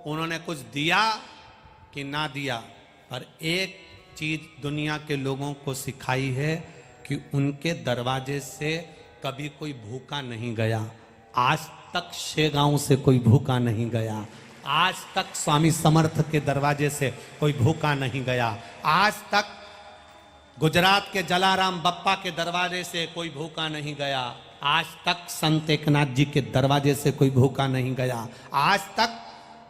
उन्होंने कुछ दिया कि ना दिया, पर एक चीज दुनिया के लोगों को सिखाई है कि उनके दरवाजे से कभी कोई भूखा नहीं गया। आज तक शेगांव से कोई भूखा नहीं गया, आज तक स्वामी समर्थ के दरवाजे से कोई भूखा नहीं गया, आज तक गुजरात के जलाराम बप्पा के दरवाजे से कोई भूखा नहीं गया, आज तक संत एकनाथ जी के दरवाजे से कोई भूखा नहीं गया, आज तक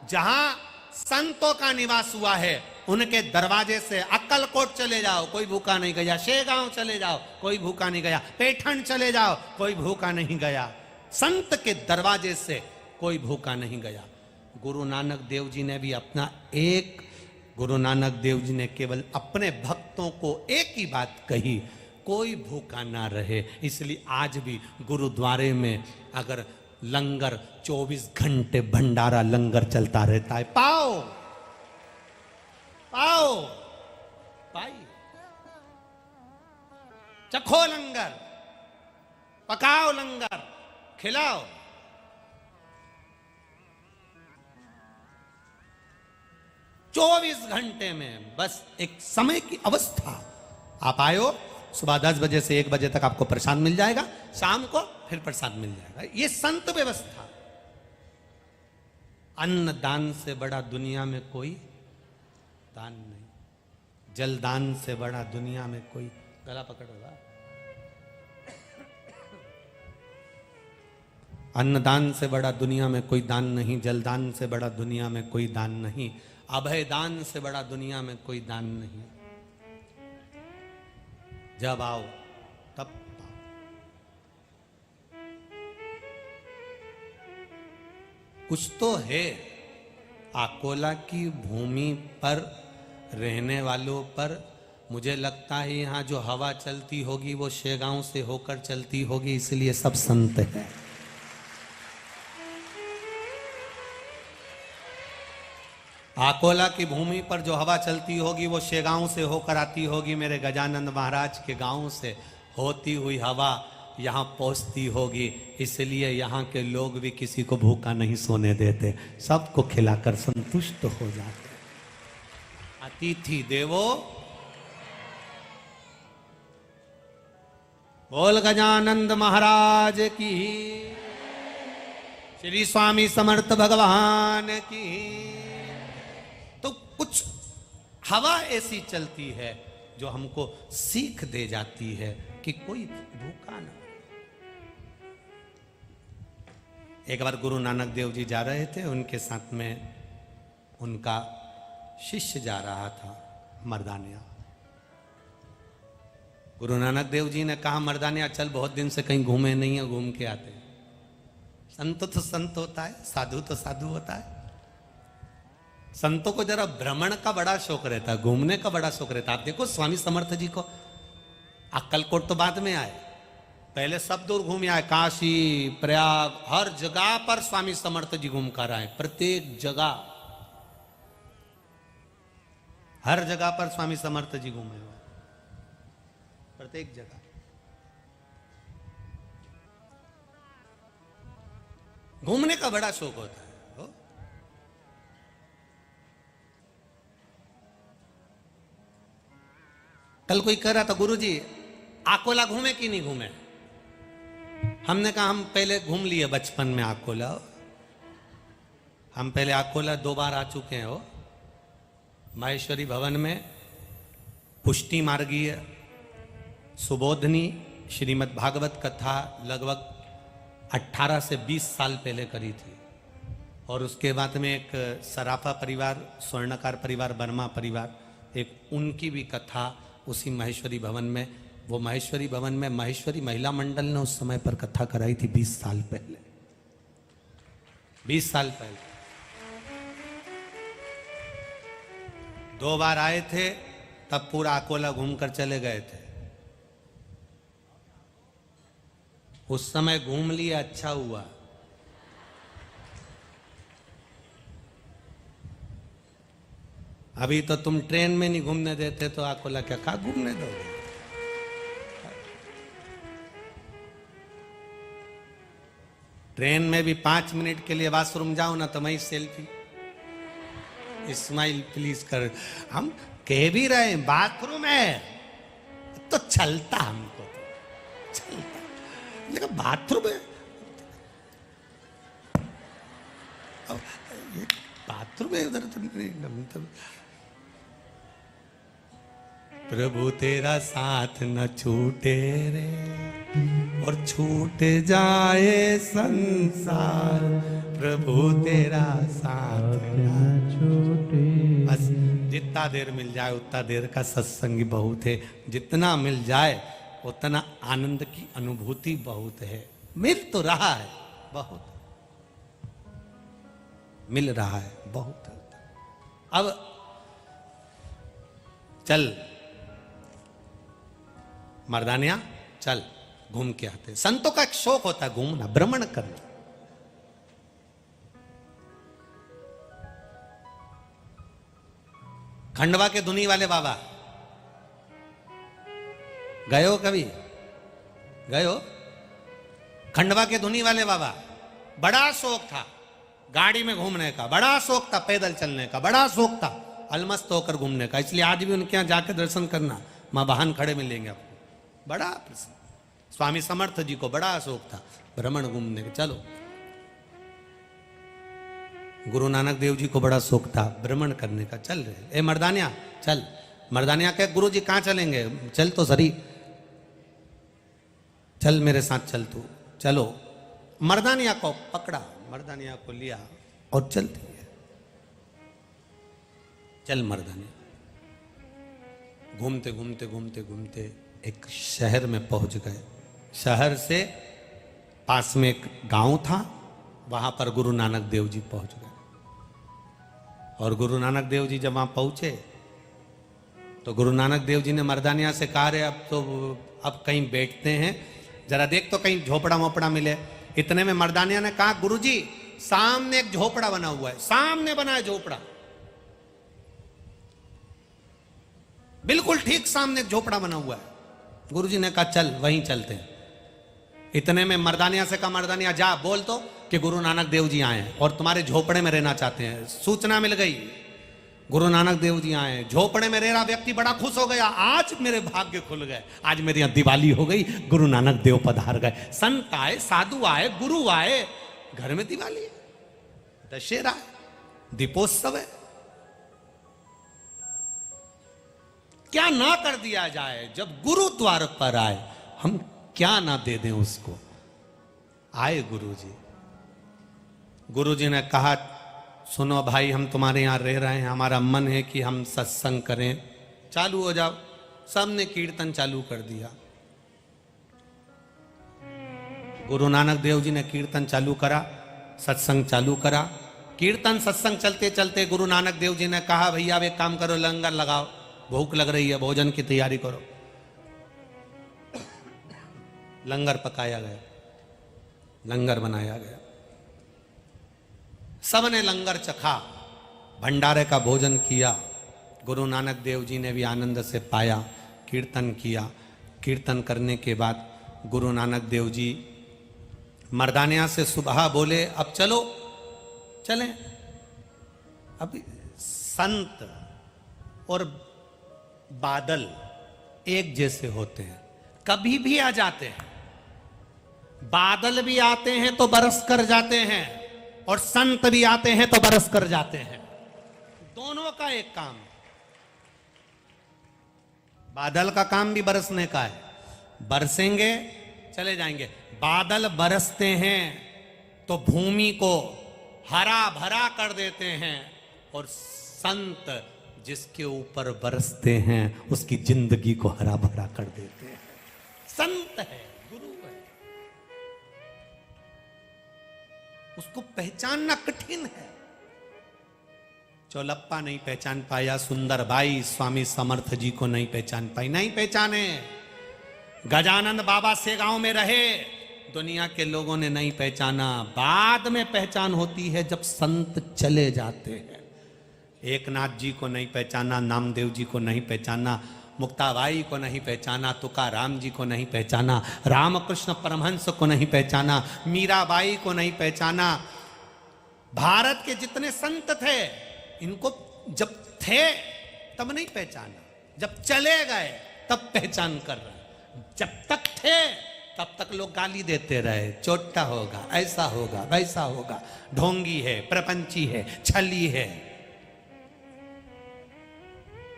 जहां संतों का निवास हुआ है उनके दरवाजे से अक्कलकोट चले जाओ कोई भूखा नहीं गया, शेगांव चले जाओ कोई भूखा नहीं गया, पैठण चले जाओ कोई भूखा नहीं गया, संत के दरवाजे से कोई भूखा नहीं गया। गुरु नानक देव जी ने भी अपना एक गुरु नानक देव जी ने केवल अपने भक्तों को एक ही बात कही, कोई भूखा ना रहे। इसलिए आज भी गुरुद्वारे में अगर लंगर 24 घंटे भंडारा लंगर चलता रहता है, पाओ पाओ पाइए, चखो लंगर, पकाओ लंगर, खिलाओ। चौबीस घंटे में बस एक समय की अवस्था, आप आयो सुबह 10 बजे से 1 बजे तक आपको प्रसाद मिल जाएगा, शाम को फिर प्रसाद मिल जाएगा। ये संत व्यवस्था। अन्न दान से बड़ा दुनिया में कोई दान नहीं, जल दान से बड़ा दुनिया में कोई, गला पकड़ोगा, अन्न दान से बड़ा दुनिया में कोई दान नहीं, जल दान से बड़ा दुनिया में कोई दान नहीं, अभय दान से बड़ा दुनिया में कोई दान नहीं। जब आओ तब पाओ। कुछ तो है अकोला की भूमि पर रहने वालों पर, मुझे लगता है यहाँ जो हवा चलती होगी वो शेगांव से होकर चलती होगी, इसलिए सब संत है। अकोला की भूमि पर जो हवा चलती होगी वो शेगांव से होकर आती होगी, मेरे गजानंद महाराज के गांव से होती हुई हवा यहाँ पहुँचती होगी, इसलिए यहाँ के लोग भी किसी को भूखा नहीं सोने देते, सबको खिलाकर संतुष्ट हो जाते। अतिथि देवो, बोल गजानंद महाराज की, श्री स्वामी समर्थ भगवान की। तो कुछ हवा ऐसी चलती है जो हमको सीख दे जाती है कि कोई भूखा ना। एक बार गुरु नानक देव जी जा रहे थे, उनके साथ में उनका शिष्य जा रहा था मर्दानिया। गुरु नानक देव जी ने कहा, मर्दानिया चल, बहुत दिन से कहीं घूमे नहीं है, घूम के आते। संत तो संत होता है, साधु तो साधु होता है। संतों को जरा भ्रमण का बड़ा शौक रहता है, घूमने का बड़ा शौक रहता है। आप देखो स्वामी समर्थ जी को, अक्कलकोट तो बाद में आए, पहले सब दूर घूम आए, काशी प्रयाग, हर जगह पर स्वामी समर्थ जी घूम कर आए। प्रत्येक जगह, हर जगह पर स्वामी समर्थ जी घूमे हुए, प्रत्येक जगह। घूमने का बड़ा शौक होता है। कल कोई कह रहा था, गुरुजी आकोला घूमे कि नहीं घूमे? हमने कहा हम पहले घूम लिए बचपन में आकोला। हम पहले आकोला 2 बार आ चुके हैं। हो माहेश्वरी भवन में पुष्टि मार्गीय सुबोधनी श्रीमद् भागवत कथा लगभग 18 से 20 साल पहले करी थी। और उसके बाद में एक सराफा परिवार, स्वर्णकार परिवार, वर्मा परिवार, एक उनकी भी कथा उसी महेश्वरी भवन में। वो महेश्वरी भवन में महेश्वरी महिला मंडल ने उस समय पर कथा कराई थी 20 साल पहले। 20 साल पहले 2 बार आए थे, तब पूरा अकोला घूमकर चले गए थे। उस समय घूम लिए, अच्छा हुआ। अभी तो तुम ट्रेन में नहीं घूमने देते तो अकोला क्या कहा घूमने दोगे? ट्रेन में भी 5 मिनट के लिए वॉशरूम जाओ ना तो मैं सेल्फी, स्माइल प्लीज कर। हम कह भी रहे हैं बाथरूम है तो चलता, हमको तो चलता, लेकिन बाथरूम है, ये बाथरूम है उधर तो नहीं। प्रभु तेरा साथ न छूटे रे, और छूट जाए संसार, प्रभु तेरा साथ न छूटे। बस जितना देर मिल जाए उतना देर का सत्संग बहुत है, जितना मिल जाए उतना आनंद की अनुभूति बहुत है। मिल तो रहा है बहुत, मिल रहा है बहुत। अब चल मर्दानिया, चल घूम के आते। संतों का एक शौक होता है घूमना, भ्रमण करना। खंडवा के धुनी वाले बाबा गए हो कभी? गए हो? खंडवा के धुनी वाले बाबा, बड़ा शौक था गाड़ी में घूमने का, बड़ा शौक था पैदल चलने का, बड़ा शौक था अलमस्त होकर घूमने का। इसलिए आज भी उनके यहां जाकर दर्शन करना, मां वाहन खड़े मिलेंगे आपको। बड़ा प्रसन्न, स्वामी समर्थ जी को बड़ा शौक था भ्रमण घूमने का। चलो, गुरु नानक देव जी को बड़ा शौक था भ्रमण करने का। चल रहे, ए मर्दानिया चल। मर्दानिया कहे, गुरु जी कहां चलेंगे? चल तो सरी, चल मेरे साथ चल तू। चलो, मर्दानिया को पकड़ा, मर्दानिया को लिया और चलती है। चल मर्दानिया। घूमते घूमते घूमते घूमते एक शहर में पहुंच गए। शहर से पास में एक गांव था, वहां पर गुरु नानक देव जी पहुंच गए। और गुरु नानक देव जी जब वहां पहुंचे तो गुरु नानक देव जी ने मर्दानिया से कहा, रे अब कहीं बैठते हैं, जरा देख तो कहीं झोपड़ा मोपड़ा मिले। इतने में मर्दानिया ने कहा, गुरुजी सामने एक झोपड़ा बना हुआ है, सामने बना है झोपड़ा, बिल्कुल ठीक सामने एक झोपड़ा बना हुआ है। गुरुजी ने कहा चल वहीं चलते हैं। इतने में मर्दानिया से कहा, मर्दानिया जा बोल तो कि गुरु नानक देव जी आए हैं और तुम्हारे झोपड़े में रहना चाहते हैं, सूचना मिल गई। गुरु नानक देव जी आए, झोपड़े में रह रहा व्यक्ति बड़ा खुश हो गया, आज मेरे भाग्य खुल गए, आज मेरे यहां दिवाली हो गई, गुरु नानक देव पधार गए। संत आए, साधु आए, गुरु आए, घर में दिवाली है, दशहरा है, दीपोत्सव है। क्या ना कर दिया जाए जब गुरु द्वार पर आए, हम क्या ना दे दें उसको। आए गुरुजी, गुरुजी ने कहा सुनो भाई, हम तुम्हारे यहां रह रहे हैं, हमारा मन है कि हम सत्संग करें, चालू हो जाओ। सबने कीर्तन चालू कर दिया। गुरु नानक देव जी ने कीर्तन चालू करा, सत्संग चालू करा। कीर्तन सत्संग चलते चलते गुरु नानक देव जी ने कहा भैया अब एक काम करो, लंगर लगाओ, भूख लग रही है, भोजन की तैयारी करो। लंगर पकाया गया, लंगर बनाया गया, सबने लंगर चखा, भंडारे का भोजन किया। गुरु नानक देव जी ने भी आनंद से पाया, कीर्तन किया। कीर्तन करने के बाद गुरु नानक देव जी मर्दानिया से सुबह बोले अब चलो, चलें। अब संत और बादल एक जैसे होते हैं, कभी भी आ जाते हैं। बादल भी आते हैं तो बरस कर जाते हैं, और संत भी आते हैं तो बरस कर जाते हैं। दोनों का एक काम। बादल का काम भी बरसने का है, बरसेंगे चले जाएंगे। बादल बरसते हैं तो भूमि को हरा भरा कर देते हैं, और संत जिसके ऊपर बरसते हैं उसकी जिंदगी को हरा भरा कर देते हैं। संत है, गुरु है, उसको पहचानना कठिन है। चौलप्पा नहीं पहचान पाया, सुंदर भाई स्वामी समर्थ जी को नहीं पहचान पाई, नहीं पहचाने। गजानंद बाबा से गांव में रहे, दुनिया के लोगों ने नहीं पहचाना। बाद में पहचान होती है जब संत चले जाते हैं। एकनाथ जी को नहीं पहचाना, नामदेव जी को नहीं पहचाना, मुक्ताबाई को नहीं पहचाना, तुकाराम जी को नहीं पहचाना, रामकृष्ण परमहंस को नहीं पहचाना, मीराबाई को नहीं पहचाना। भारत के जितने संत थे इनको जब थे तब नहीं पहचाना, जब चले गए तब पहचान कर रहे। जब तक थे तब तक लोग गाली देते रहे, चोटा होगा, ऐसा होगा, वैसा होगा, ढोंगी है, प्रपंची है, छली है।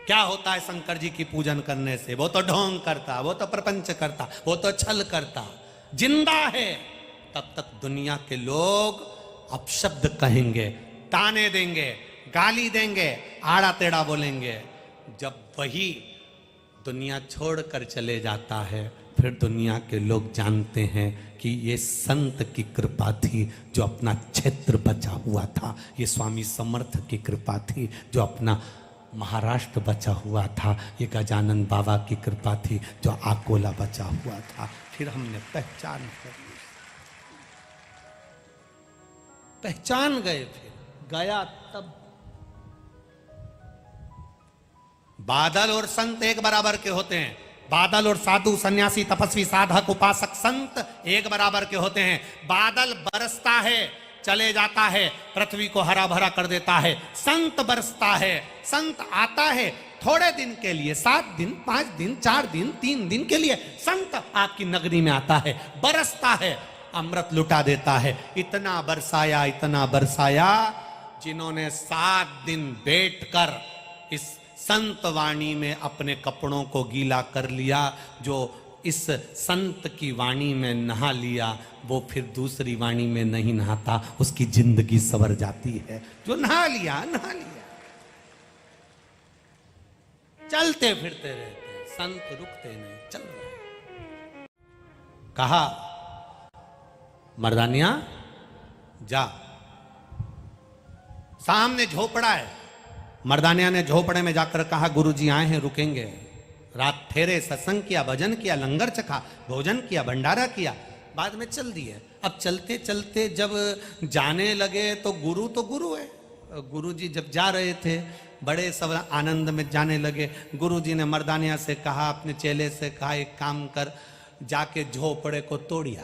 क्या होता है शंकर जी की पूजन करने से? वो तो ढोंग करता, वो तो प्रपंच करता, वो तो छल करता। जिंदा है तब तक दुनिया के लोग अपशब्द कहेंगे, ताने देंगे, गाली देंगे, आड़ा टेढ़ा बोलेंगे। जब वही दुनिया छोड़कर चले जाता है फिर दुनिया के लोग जानते हैं कि ये संत की कृपा थी जो अपना क्षेत्र बचा हुआ था, ये स्वामी समर्थ की कृपा थी जो अपना महाराष्ट्र बचा हुआ था, ये गजानन बाबा की कृपा थी जो आकोला बचा हुआ था। फिर हमने पहचान कर ली, पहचान गए, फिर गया तब। बादल और संत एक बराबर के होते हैं। बादल और साधु, सन्यासी, तपस्वी, साधक, उपासक, संत एक बराबर के होते हैं। बादल बरसता है, चले जाता है, पृथ्वी को हरा भरा कर देता है। संत बरसता है, संत आता है थोड़े दिन के लिए, 7 दिन, 5 दिन, 4 दिन, 3 दिन के लिए संत आपकी नगरी में आता है, बरसता है, अमृत लुटा देता है। इतना बरसाया, इतना बरसाया, जिन्होंने 7 दिन बैठकर इस संत वाणी में अपने कपड़ों को गीला कर लिया, जो इस संत की वाणी में नहा लिया, वो फिर दूसरी वाणी में नहीं नहाता, उसकी जिंदगी संवर जाती है। जो नहा लिया, नहा लिया। चलते फिरते रहते, संत रुकते नहीं, चल रहे। कहा मर्दानिया जा, सामने झोपड़ा है। मर्दानिया ने झोपड़े में जाकर कहा गुरुजी आए हैं, रुकेंगे। रात ठहरे, सत्संग किया, भजन किया, लंगर चखा, भोजन किया, भंडारा किया, बाद में चल दिए। अब चलते चलते जब जाने लगे तो गुरु है। गुरुजी जब जा रहे थे बड़े सब आनंद में जाने लगे। गुरुजी ने मर्दानिया से कहा, अपने चेले से कहा, एक काम कर, जाके झोपड़े को तोड़िया।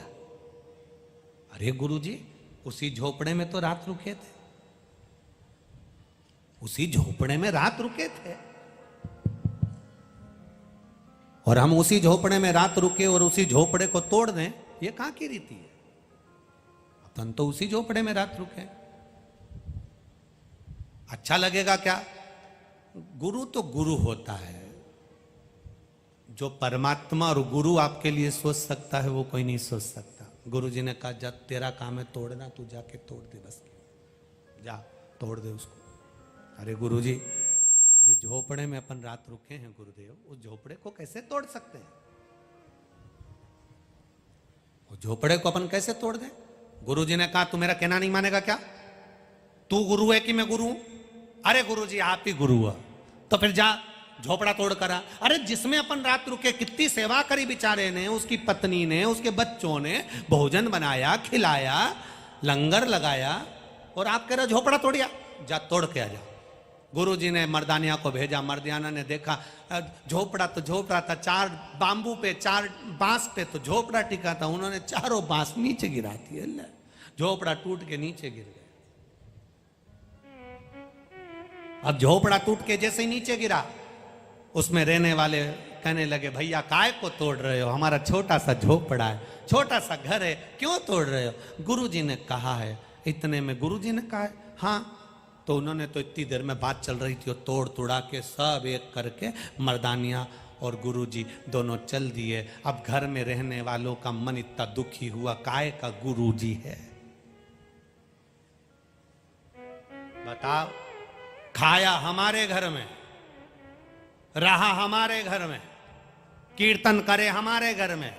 अरे गुरुजी, उसी झोपड़े में तो रात रुके थे। उसी झोपड़े में रात रुके थे, और हम उसी झोपड़े में रात रुके और उसी झोपड़े को तोड़ दें, ये कहां की रीति है? अपन तो उसी झोपड़े में रात रुके, अच्छा लगेगा क्या? गुरु तो गुरु होता है, जो परमात्मा और गुरु आपके लिए सोच सकता है वो कोई नहीं सोच सकता। गुरु जी ने कहा जा, तेरा काम है तोड़ना, तू जाके तोड़ दे, बस जा तोड़ दे उसको। अरे गुरु जी, ये झोपड़े में अपन रात रुके हैं गुरुदेव, उस झोपड़े को कैसे तोड़ सकते हैं? उस झोपड़े को अपन कैसे तोड़ दें? गुरु जी ने कहा तू मेरा कहना नहीं मानेगा क्या? तू गुरु है कि मैं गुरु हूं? अरे गुरु जी आप ही गुरु है, तो फिर जा झोपड़ा तोड़ करा। अरे जिसमें अपन रात रुके, कितनी सेवा करी बेचारे ने, उसकी पत्नी ने, उसके बच्चों ने भोजन बनाया, खिलाया, लंगर लगाया, और आप कह रहे झोपड़ा तोड़िया, जा तोड़ के आ जा। गुरु जी ने मर्दानिया को भेजा, मर्दानिया ने देखा झोपड़ा तो झोपड़ा था, 4 बांबू पे, 4 बांस पे तो झोपड़ा टिका था, उन्होंने चारों बांस नीचे गिरा दिए, झोपड़ा टूट के नीचे गिर गया। अब झोपड़ा टूट के जैसे ही नीचे गिरा, उसमें रहने वाले कहने लगे भैया काय को तोड़ रहे हो, हमारा छोटा सा झोपड़ा है, छोटा सा घर है, क्यों तोड़ रहे हो? गुरुजी ने कहा है। इतने में गुरुजी ने कहा है हाँ, तो उन्होंने तो इतनी देर में बात चल रही थी, तोड़ तोड़ा के सब एक करके मर्दानिया और गुरुजी दोनों चल दिए। अब घर में रहने वालों का मन इतना दुखी हुआ, काय का गुरुजी है, बताओ। खाया हमारे घर में, रहा हमारे घर में, कीर्तन करे हमारे घर में,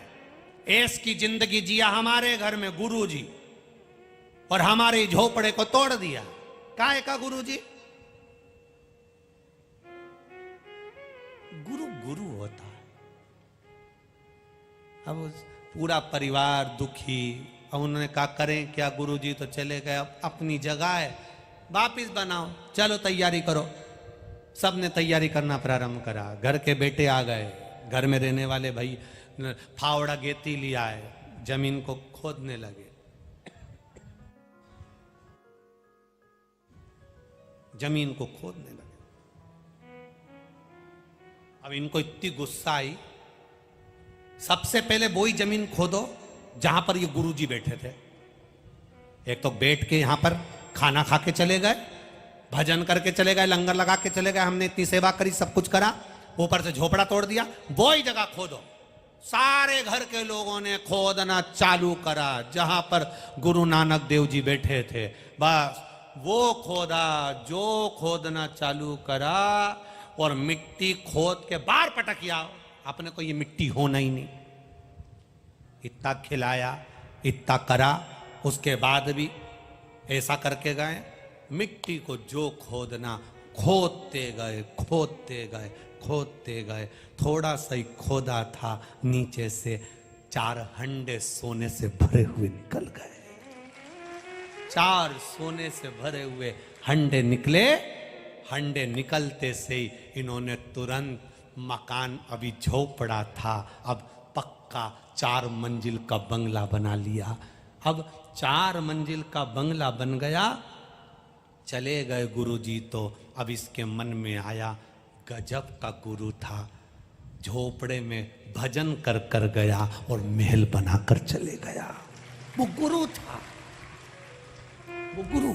ऐश की जिंदगी जिया हमारे घर में गुरुजी, और हमारे झोपड़े को तोड़ दिया। काय का गुरुजी? गुरु गुरु होता है। अब पूरा परिवार दुखी, अब उन्होंने कहा करें क्या? गुरुजी तो चले गए, अपनी जगह है, वापिस बनाओ, चलो तैयारी करो। सब ने तैयारी करना प्रारंभ करा। घर के बेटे आ गए, घर में रहने वाले भाई फावड़ा गेती लिया है, जमीन को खोदने लगे। जमीन को खोदने लगे। अब इनको इतनी गुस्सा आई, सबसे पहले वही जमीन खोदो जहां पर ये गुरुजी बैठे थे। एक तो बैठ के यहां पर खाना खा के चले गए, भजन करके चले गए, लंगर लगा के चले गए, हमने इतनी सेवा करी, सब कुछ करा, ऊपर से झोपड़ा तोड़ दिया। वो ही जगह खोदो। सारे घर के लोगों ने खोदना चालू करा जहां पर गुरु नानक देव जी बैठे थे। बस वो खोदा, जो खोदना चालू करा, और मिट्टी खोद के बाहर पटकिया। अपने को ये मिट्टी होना ही नहीं। इतना खिलाया, इतना करा, उसके बाद भी ऐसा करके गए। मिट्टी को जो खोदना, खोदते गए, खोदते गए, खोदते गए। थोड़ा सा ही खोदा था, नीचे से 4 हंडे सोने से भरे हुए निकल गए। 4 सोने से भरे हुए हंडे निकले। हंडे निकलते से ही इन्होंने तुरंत मकान, अभी झोपड़ा था, अब पक्का 4 मंजिल का बंगला बना लिया। अब 4 मंजिल का बंगला बन गया। चले गए गुरुजी। तो अब इसके मन में आया, गजब का गुरु था, झोपड़े में भजन कर कर गया और महल बनाकर चले गया। वो गुरु था, वो गुरु।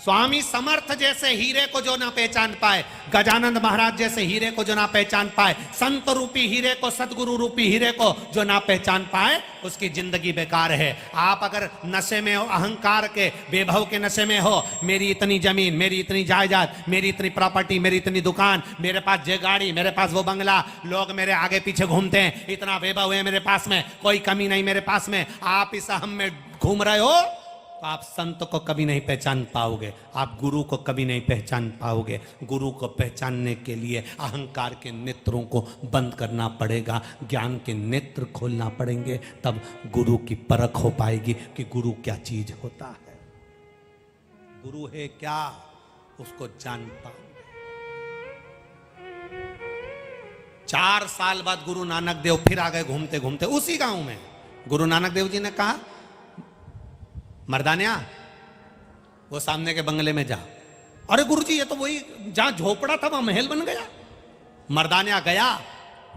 स्वामी समर्थ जैसे हीरे को जो ना पहचान पाए, गजानंद महाराज जैसे हीरे को जो ना पहचान पाए, संत रूपी हीरे को, सदगुरु रूपी हीरे को जो ना पहचान पाए, उसकी जिंदगी बेकार है। आप अगर नशे में हो, अहंकार के, वैभव के नशे में हो, मेरी इतनी जमीन, मेरी इतनी जायदाद, मेरी इतनी प्रॉपर्टी, मेरी इतनी दुकान, मेरे पास ये गाड़ी, मेरे पास वो बंगला, लोग मेरे आगे पीछे घूमते हैं, इतना वैभव है मेरे पास में, कोई कमी नहीं मेरे पास में, आप इस अहम में घूम रहे हो, तो आप संत को कभी नहीं पहचान पाओगे, आप गुरु को कभी नहीं पहचान पाओगे। गुरु को पहचानने के लिए अहंकार के नेत्रों को बंद करना पड़ेगा, ज्ञान के नेत्र खोलना पड़ेंगे, तब गुरु की परख हो पाएगी कि गुरु क्या चीज होता है, गुरु है क्या, उसको जान पाओगे। 4 साल बाद गुरु नानक देव फिर आ गए घूमते घूमते उसी गांव में। गुरु नानक देव जी ने कहा, मर्दानिया वो सामने के बंगले में जा, अरे गुरुजी ये तो वही जहां झोपड़ा था वहां महल बन गया। मर्दानिया गया,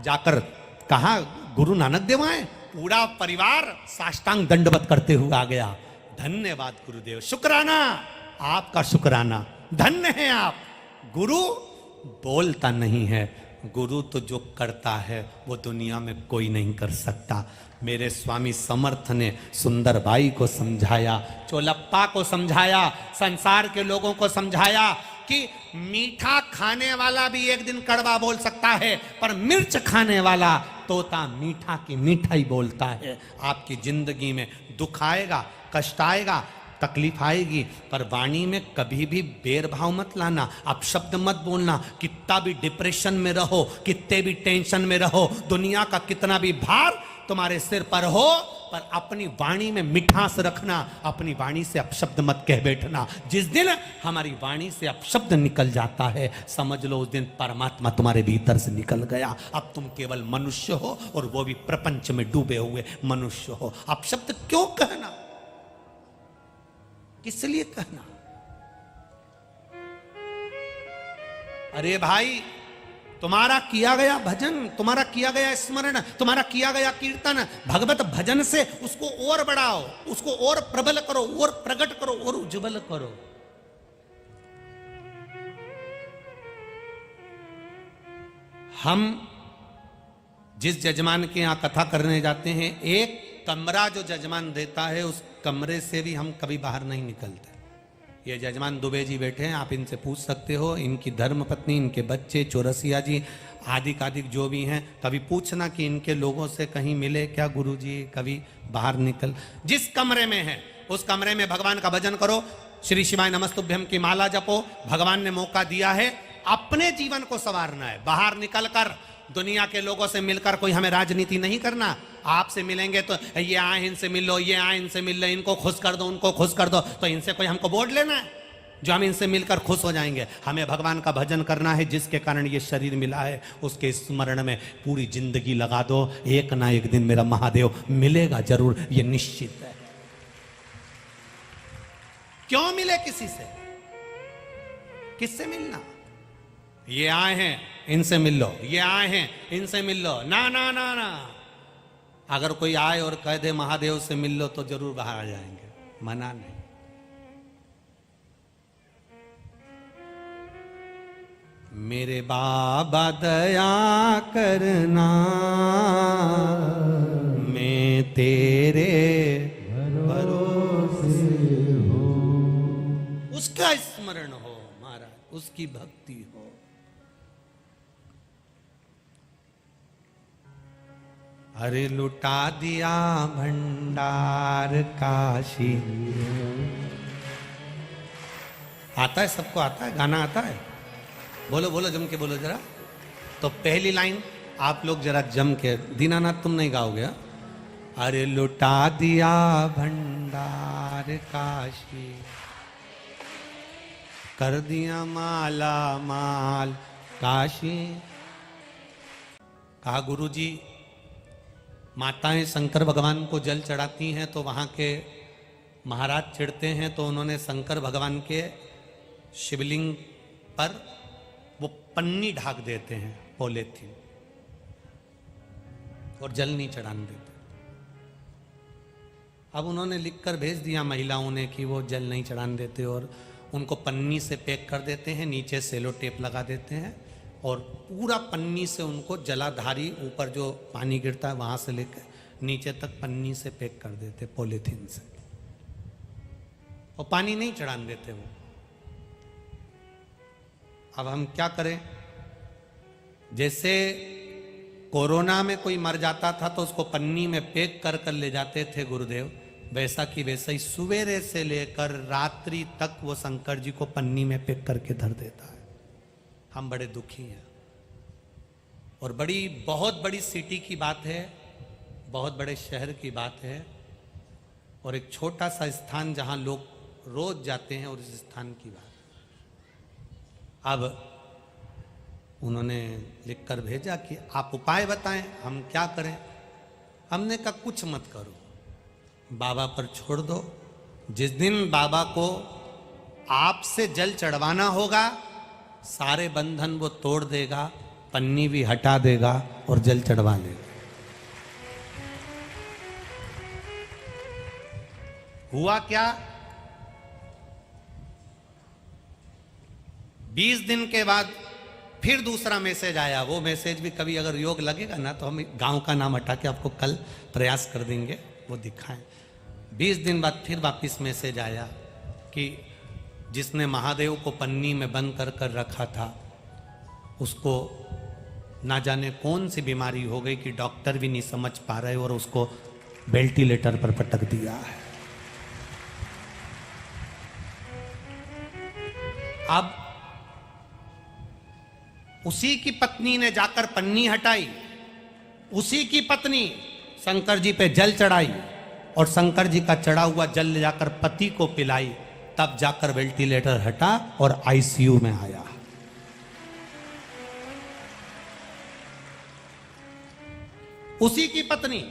जाकर कहा गुरु नानक देव आए, पूरा परिवार साष्टांग दंडवत करते हुए आ गया। धन्यवाद गुरुदेव, शुक्राना, आपका शुक्राना, धन्य है आप। गुरु बोलता नहीं है, गुरु तो जो करता है वो दुनिया में कोई नहीं कर सकता। मेरे स्वामी समर्थ ने सुंदर बाई को समझाया, चोलप्पा को समझाया, संसार के लोगों को समझाया कि मीठा खाने वाला भी एक दिन कड़वा बोल सकता है, पर मिर्च खाने वाला तोता मीठा की मीठा ही बोलता है। आपकी जिंदगी में दुख आएगा, कष्ट आएगा, तकलीफ आएगी, पर वाणी में कभी भी बेरभाव मत लाना, अपशब्द मत बोलना। कितना भी डिप्रेशन में रहो, कितने भी टेंशन में रहो, दुनिया का कितना भी भार तुम्हारे सिर पर हो, पर अपनी वाणी में मिठास रखना, अपनी वाणी से अपशब्द मत कह बैठना। जिस दिन हमारी वाणी से अपशब्द निकल जाता है, समझ लो उस दिन परमात्मा तुम्हारे भीतर से निकल गया। अब तुम केवल मनुष्य हो, और वो भी प्रपंच में डूबे हुए मनुष्य हो। अपशब्द क्यों कहना, किस लिए कहना? अरे भाई, तुम्हारा किया गया भजन, तुम्हारा किया गया स्मरण, तुम्हारा किया गया कीर्तन, भगवत भजन से उसको और बढ़ाओ, उसको और प्रबल करो, और प्रकट करो, और उज्जवल करो। हम जिस यजमान के यहां कथा करने जाते हैं, एक कमरा जो जजमान देता है, उस कमरे से भी हम कभी बाहर नहीं निकलते। ये जजमान दुबे जी बैठे हैं, आप इनसे पूछ सकते हो, इनकी धर्मपत्नी, इनके बच्चे, चौरसिया जी, आदिक जो भी हैं, कभी पूछना कि इनके लोगों से कहीं मिले क्या गुरुजी, कभी बाहर निकल। जिस कमरे में है उस कमरे में भगवान का भजन करो, श्री शिवाय नमस्तुभ्यम की माला जपो। भगवान ने मौका दिया है, अपने जीवन को संवारना है। बाहर निकलकर दुनिया के लोगों से मिलकर कोई हमें राजनीति नहीं करना। आपसे मिलेंगे तो ये आए इनसे मिल लो, ये आए इनसे मिल लो, इनको खुश कर दो, उनको खुश कर दो, तो इनसे कोई हमको वोट लेना है जो हम इनसे मिलकर खुश हो जाएंगे? हमें भगवान का भजन करना है, जिसके कारण ये शरीर मिला है, उसके स्मरण में पूरी जिंदगी लगा दो। एक ना एक दिन मेरा महादेव मिलेगा जरूर, ये निश्चित है। क्यों मिले किसी से, किससे मिलना? ये आए हैं इनसे मिल लो, ये आए हैं इनसे मिल लो, ना ना ना ना। अगर कोई आए और कह दे महादेव से मिल लो, तो जरूर बाहर आ जाएंगे, मना नहीं। मेरे बाबा दया करना, मैं तेरे भरोसे हो। उसका स्मरण हो महाराज, उसकी भक्ति हो। अरे लुटा दिया भंडार काशी। आता है, सबको आता है, गाना आता है? बोलो बोलो, जम के बोलो जरा। तो पहली लाइन आप लोग जरा जम के, दीनानाथ तुम नहीं गाओगे? अरे लुटा दिया भंडार काशी, कर दिया माला माल काशी। कहा गुरुजी, माताएं शंकर भगवान को जल चढ़ाती हैं, तो वहाँ के महाराज चिढ़ते हैं, तो उन्होंने शंकर भगवान के शिवलिंग पर वो पन्नी ढाक देते हैं, पॉलीथीन, और जल नहीं चढ़ाने देते। अब उन्होंने लिखकर भेज दिया महिलाओं ने कि वो जल नहीं चढ़ाने देते, और उनको पन्नी से पैक कर देते हैं, नीचे सेलो टेप लगा देते हैं, और पूरा पन्नी से उनको जलाधारी, ऊपर जो पानी गिरता है वहां से लेकर नीचे तक पन्नी से पैक कर देते, पॉलीथीन से, और पानी नहीं चढ़ाने देते वो। अब हम क्या करें? जैसे कोरोना में कोई मर जाता था तो उसको पन्नी में पैक कर कर ले जाते थे गुरुदेव, वैसा कि वैसा ही सवेरे से लेकर रात्रि तक वो शंकर जी को पन्नी में पैक करके धर देता है। हम बड़े दुखी हैं, और बहुत बड़ी सिटी की बात है, बहुत बड़े शहर की बात है, और एक छोटा सा स्थान जहां लोग रोज जाते हैं, और इस स्थान की बात। अब उन्होंने लिखकर भेजा कि आप उपाय बताएं, हम क्या करें? हमने कहा कुछ मत करो, बाबा पर छोड़ दो। जिस दिन बाबा को आपसे जल चढ़वाना होगा, सारे बंधन वो तोड़ देगा, पन्नी भी हटा देगा और जल चढ़वा लेगा। हुआ क्या, 20 दिन के बाद फिर दूसरा मैसेज आया। वो मैसेज भी कभी अगर योग लगेगा ना तो हम गांव का नाम हटा के आपको कल प्रयास कर देंगे, वो दिखाएं। 20 दिन बाद फिर वापस मैसेज आया कि जिसने महादेव को पन्नी में बंद कर कर रखा था, उसको ना जाने कौन सी बीमारी हो गई कि डॉक्टर भी नहीं समझ पा रहे और उसको वेंटिलेटर पर पटक दिया है। अब उसी की पत्नी ने जाकर पन्नी हटाई, उसी की पत्नी शंकर जी पे जल चढ़ाई और शंकर जी का चढ़ा हुआ जल ले जाकर पति को पिलाई, तब जाकर वेंटिलेटर हटा और आईसीयू में आया। उसी की पत्नी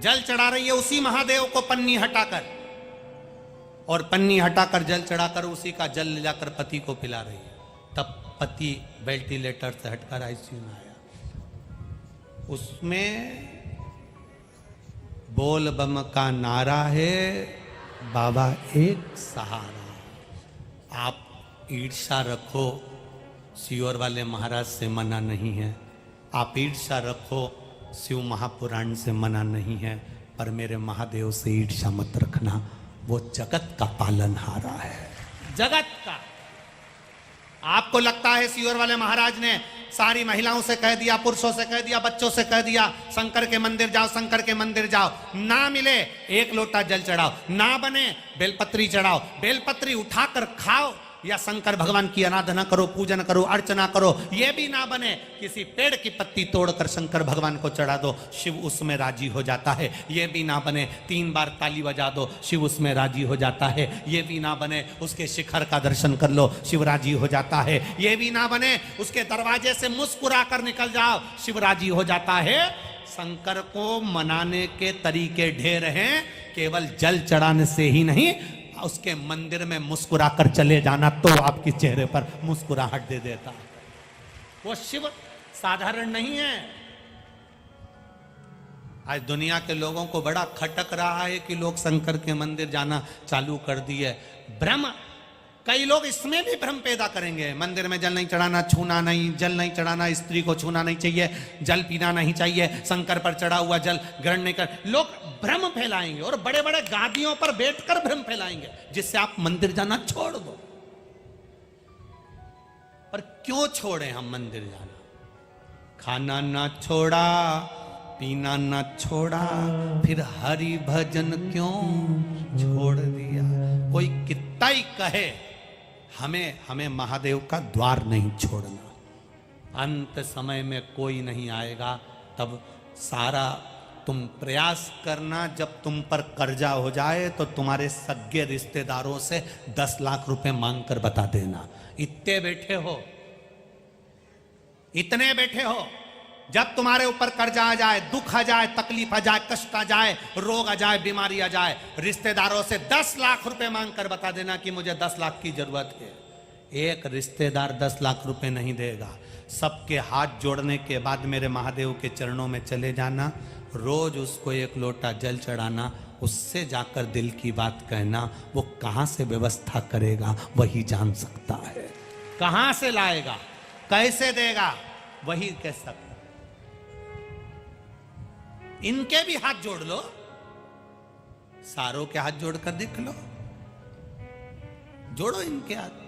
जल चढ़ा रही है उसी महादेव को पन्नी हटाकर, और पन्नी हटाकर जल चढ़ाकर उसी का जल ले जाकर पति को पिला रही है। तब पति वेंटिलेटर से हटकर आईसीयू में आया। उसमें बोल बम का नारा है, बाबा एक सहारा। आप ईर्ष्या रखो, सियोर वाले महाराज से मना नहीं है। आप ईर्ष्या रखो, शिव महापुराण से मना नहीं है, पर मेरे महादेव से ईर्ष्या मत रखना। वो जगत का पालनहारा है, जगत का। आपको लगता है सियोर वाले महाराज ने सारी महिलाओं से कह दिया, पुरुषों से कह दिया, बच्चों से कह दिया, शंकर के मंदिर जाओ, शंकर के मंदिर जाओ। ना मिले एक लोटा जल चढ़ाओ, ना बने बेलपत्री चढ़ाओ, बेलपत्री उठाकर खाओ, या शंकर भगवान की आराधना करो, पूजन करो, अर्चना करो। ये भी ना बने, किसी पेड़ की पत्ती तोड़कर शंकर भगवान को चढ़ा दो, शिव उसमें राजी हो जाता है। ये भी ना बने, 3 बार ताली बजा दो, शिव उसमें राजी हो जाता है। ये भी ना बने, उसके शिखर का दर्शन कर लो, शिव राजी हो जाता है। ये भी ना बने, उसके दरवाजे से मुस्कुरा कर निकल जाओ, शिव राजी हो जाता है। शंकर को मनाने के तरीके ढेर हैं, केवल जल चढ़ाने से ही नहीं, उसके मंदिर में मुस्कुरा कर चले जाना तो आपके चेहरे पर मुस्कुराहट दे देता। वो शिव साधारण नहीं है। आज दुनिया के लोगों को बड़ा खटक रहा है कि लोग शंकर के मंदिर जाना चालू कर दिए। भ्रम, कई लोग इसमें भी भ्रम पैदा करेंगे। मंदिर में जल नहीं चढ़ाना, छूना नहीं, जल नहीं चढ़ाना, स्त्री को छूना नहीं चाहिए, जल पीना नहीं चाहिए, शंकर पर चढ़ा हुआ जल ग्रहण नहीं कर। लोग भ्रम फैलाएंगे और बड़े बड़े गादियों पर बैठकर भ्रम फैलाएंगे, जिससे आप मंदिर जाना छोड़ दो। और क्यों छोड़े हम मंदिर जाना? खाना ना छोड़ा, पीना ना छोड़ा, फिर हरि भजन क्यों छोड़ दिया? कोई कितना ही कहे, हमें महादेव का द्वार नहीं छोड़ना। अंत समय में कोई नहीं आएगा, तब सारा तुम प्रयास करना। जब तुम पर कर्जा हो जाए तो तुम्हारे सगे रिश्तेदारों से 10 लाख रुपए मांग कर बता देना। इतने बैठे हो, इतने बैठे हो, जब तुम्हारे ऊपर कर्जा आ जाए, दुख आ जाए, तकलीफ आ जाए, कष्ट आ जाए, रोग आ जाए, बीमारी आ जाए, रिश्तेदारों से 10 लाख रुपए मांग कर बता देना कि मुझे 10 लाख की जरूरत है। एक रिश्तेदार 10 लाख रुपए नहीं देगा। सबके हाथ जोड़ने के बाद मेरे महादेव के चरणों में चले जाना, रोज उसको 1 लोटा जल चढ़ाना, उससे जाकर दिल की बात कहना। वो कहां से व्यवस्था करेगा वही जान सकता है। कहां से लाएगा, कैसे देगा, वही कह सकता। इनके भी हाथ जोड़ लो, सारों के हाथ जोड़कर देख लो, जोड़ो इनके हाथ।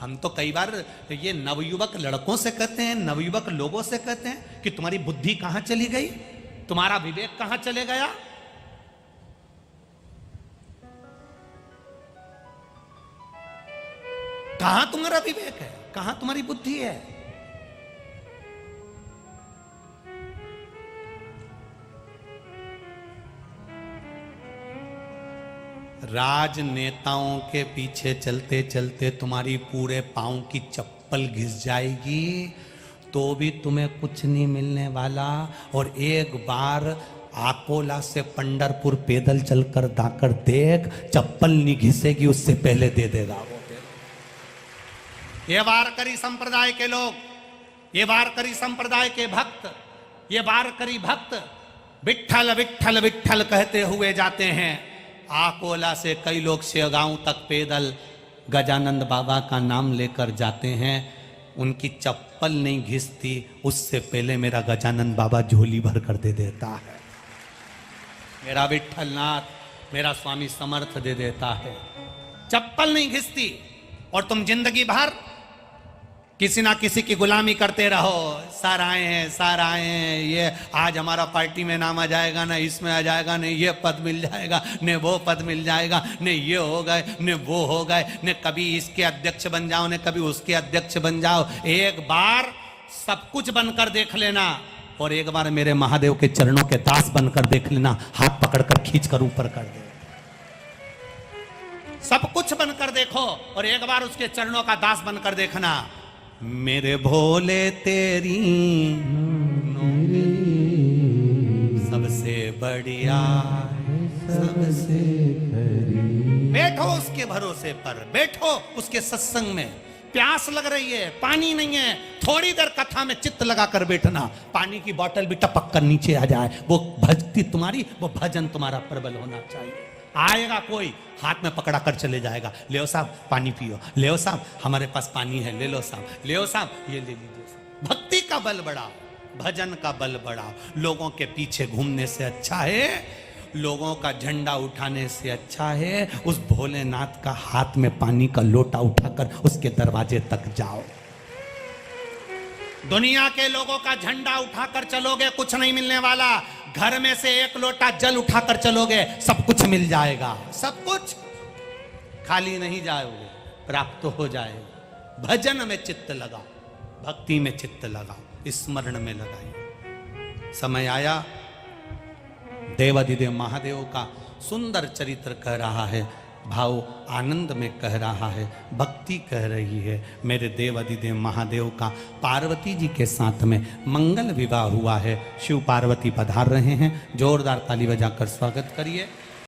हम तो कई बार ये नवयुवक लड़कों से कहते हैं, नवयुवक लोगों से कहते हैं कि तुम्हारी बुद्धि कहां चली गई, तुम्हारा विवेक कहां चले गया। कहां तुम्हारा विवेक है, कहां तुम्हारी बुद्धि है? राजनेताओं के पीछे चलते चलते तुम्हारी पूरे पांव की चप्पल घिस जाएगी तो भी तुम्हें कुछ नहीं मिलने वाला। और एक बार आकोला से पंडरपुर पैदल चलकर दाकर देख, चप्पल नहीं घिसेगी उससे पहले दे देगा वो। ये वारकरी संप्रदाय के लोग, ये वारकरी संप्रदाय के भक्त, ये वारकरी भक्त विठ्ठल विठ्ठल विठ्ठल कहते हुए जाते हैं। आकोला से कई लोग शेगांव तक पैदल गजानंद बाबा का नाम लेकर जाते हैं। उनकी चप्पल नहीं घिसती, उससे पहले मेरा गजानंद बाबा झोली भर कर दे देता है। मेरा विठ्ठलनाथ, मेरा स्वामी समर्थ दे देता है। चप्पल नहीं घिसती और तुम जिंदगी भर किसी ना किसी की गुलामी करते रहो। सर आए हैं, सर आए हैं, ये आज हमारा पार्टी में नाम आ जाएगा, ना इसमें आ जाएगा, न ये पद मिल जाएगा, न वो पद मिल जाएगा, न ये हो गए, न वो हो गए, न कभी इसके अध्यक्ष बन जाओ, न कभी उसके अध्यक्ष बन जाओ। एक बार सब कुछ बनकर देख लेना और एक बार मेरे महादेव के चरणों के दास बनकर देख लेना। हाथ पकड़कर खींच कर ऊपर कर दे। सब कुछ बनकर देखो और एक बार उसके चरणों का दास बनकर देखना। मेरे भोले तेरी सबसे बढ़िया, सबसे बैठो उसके भरोसे पर, बैठो उसके सत्संग में। प्यास लग रही है, पानी नहीं है, थोड़ी देर कथा में चित्त लगाकर बैठना। पानी की बोतल भी टपक कर नीचे आ जाए। वो भक्ति तुम्हारी, वो भजन तुम्हारा प्रबल होना चाहिए। आएगा कोई हाथ में पकड़ा कर चले जाएगा, ले साहब पानी पियो, ले साहब हमारे पास पानी है, ले लो साहब, ले साहब ये ले लीजिए। भक्ति का बल बढ़ाओ, भजन का बल बढ़ाओ। लोगों के पीछे घूमने से अच्छा है, लोगों का झंडा उठाने से अच्छा है, उस भोलेनाथ का हाथ में पानी का लोटा उठाकर उसके दरवाजे तक जाओ। दुनिया के लोगों का झंडा उठाकर चलोगे कुछ नहीं मिलने वाला। घर में से एक लोटा जल उठाकर चलोगे सब कुछ मिल जाएगा। सब कुछ खाली नहीं जाओगे, प्राप्त हो जाएगा। भजन में चित्त लगाओ, भक्ति में चित्त लगाओ, स्मरण में लगाइए। समय आया, देवाधिदेव महादेव का सुंदर चरित्र कह रहा है, भाव आनंद में कह रहा है, भक्ति कह रही है। मेरे देवाधिदेव महादेव का पार्वती जी के साथ में मंगल विवाह हुआ है। शिव पार्वती पधार रहे हैं, जोरदार ताली बजाकर स्वागत करिए।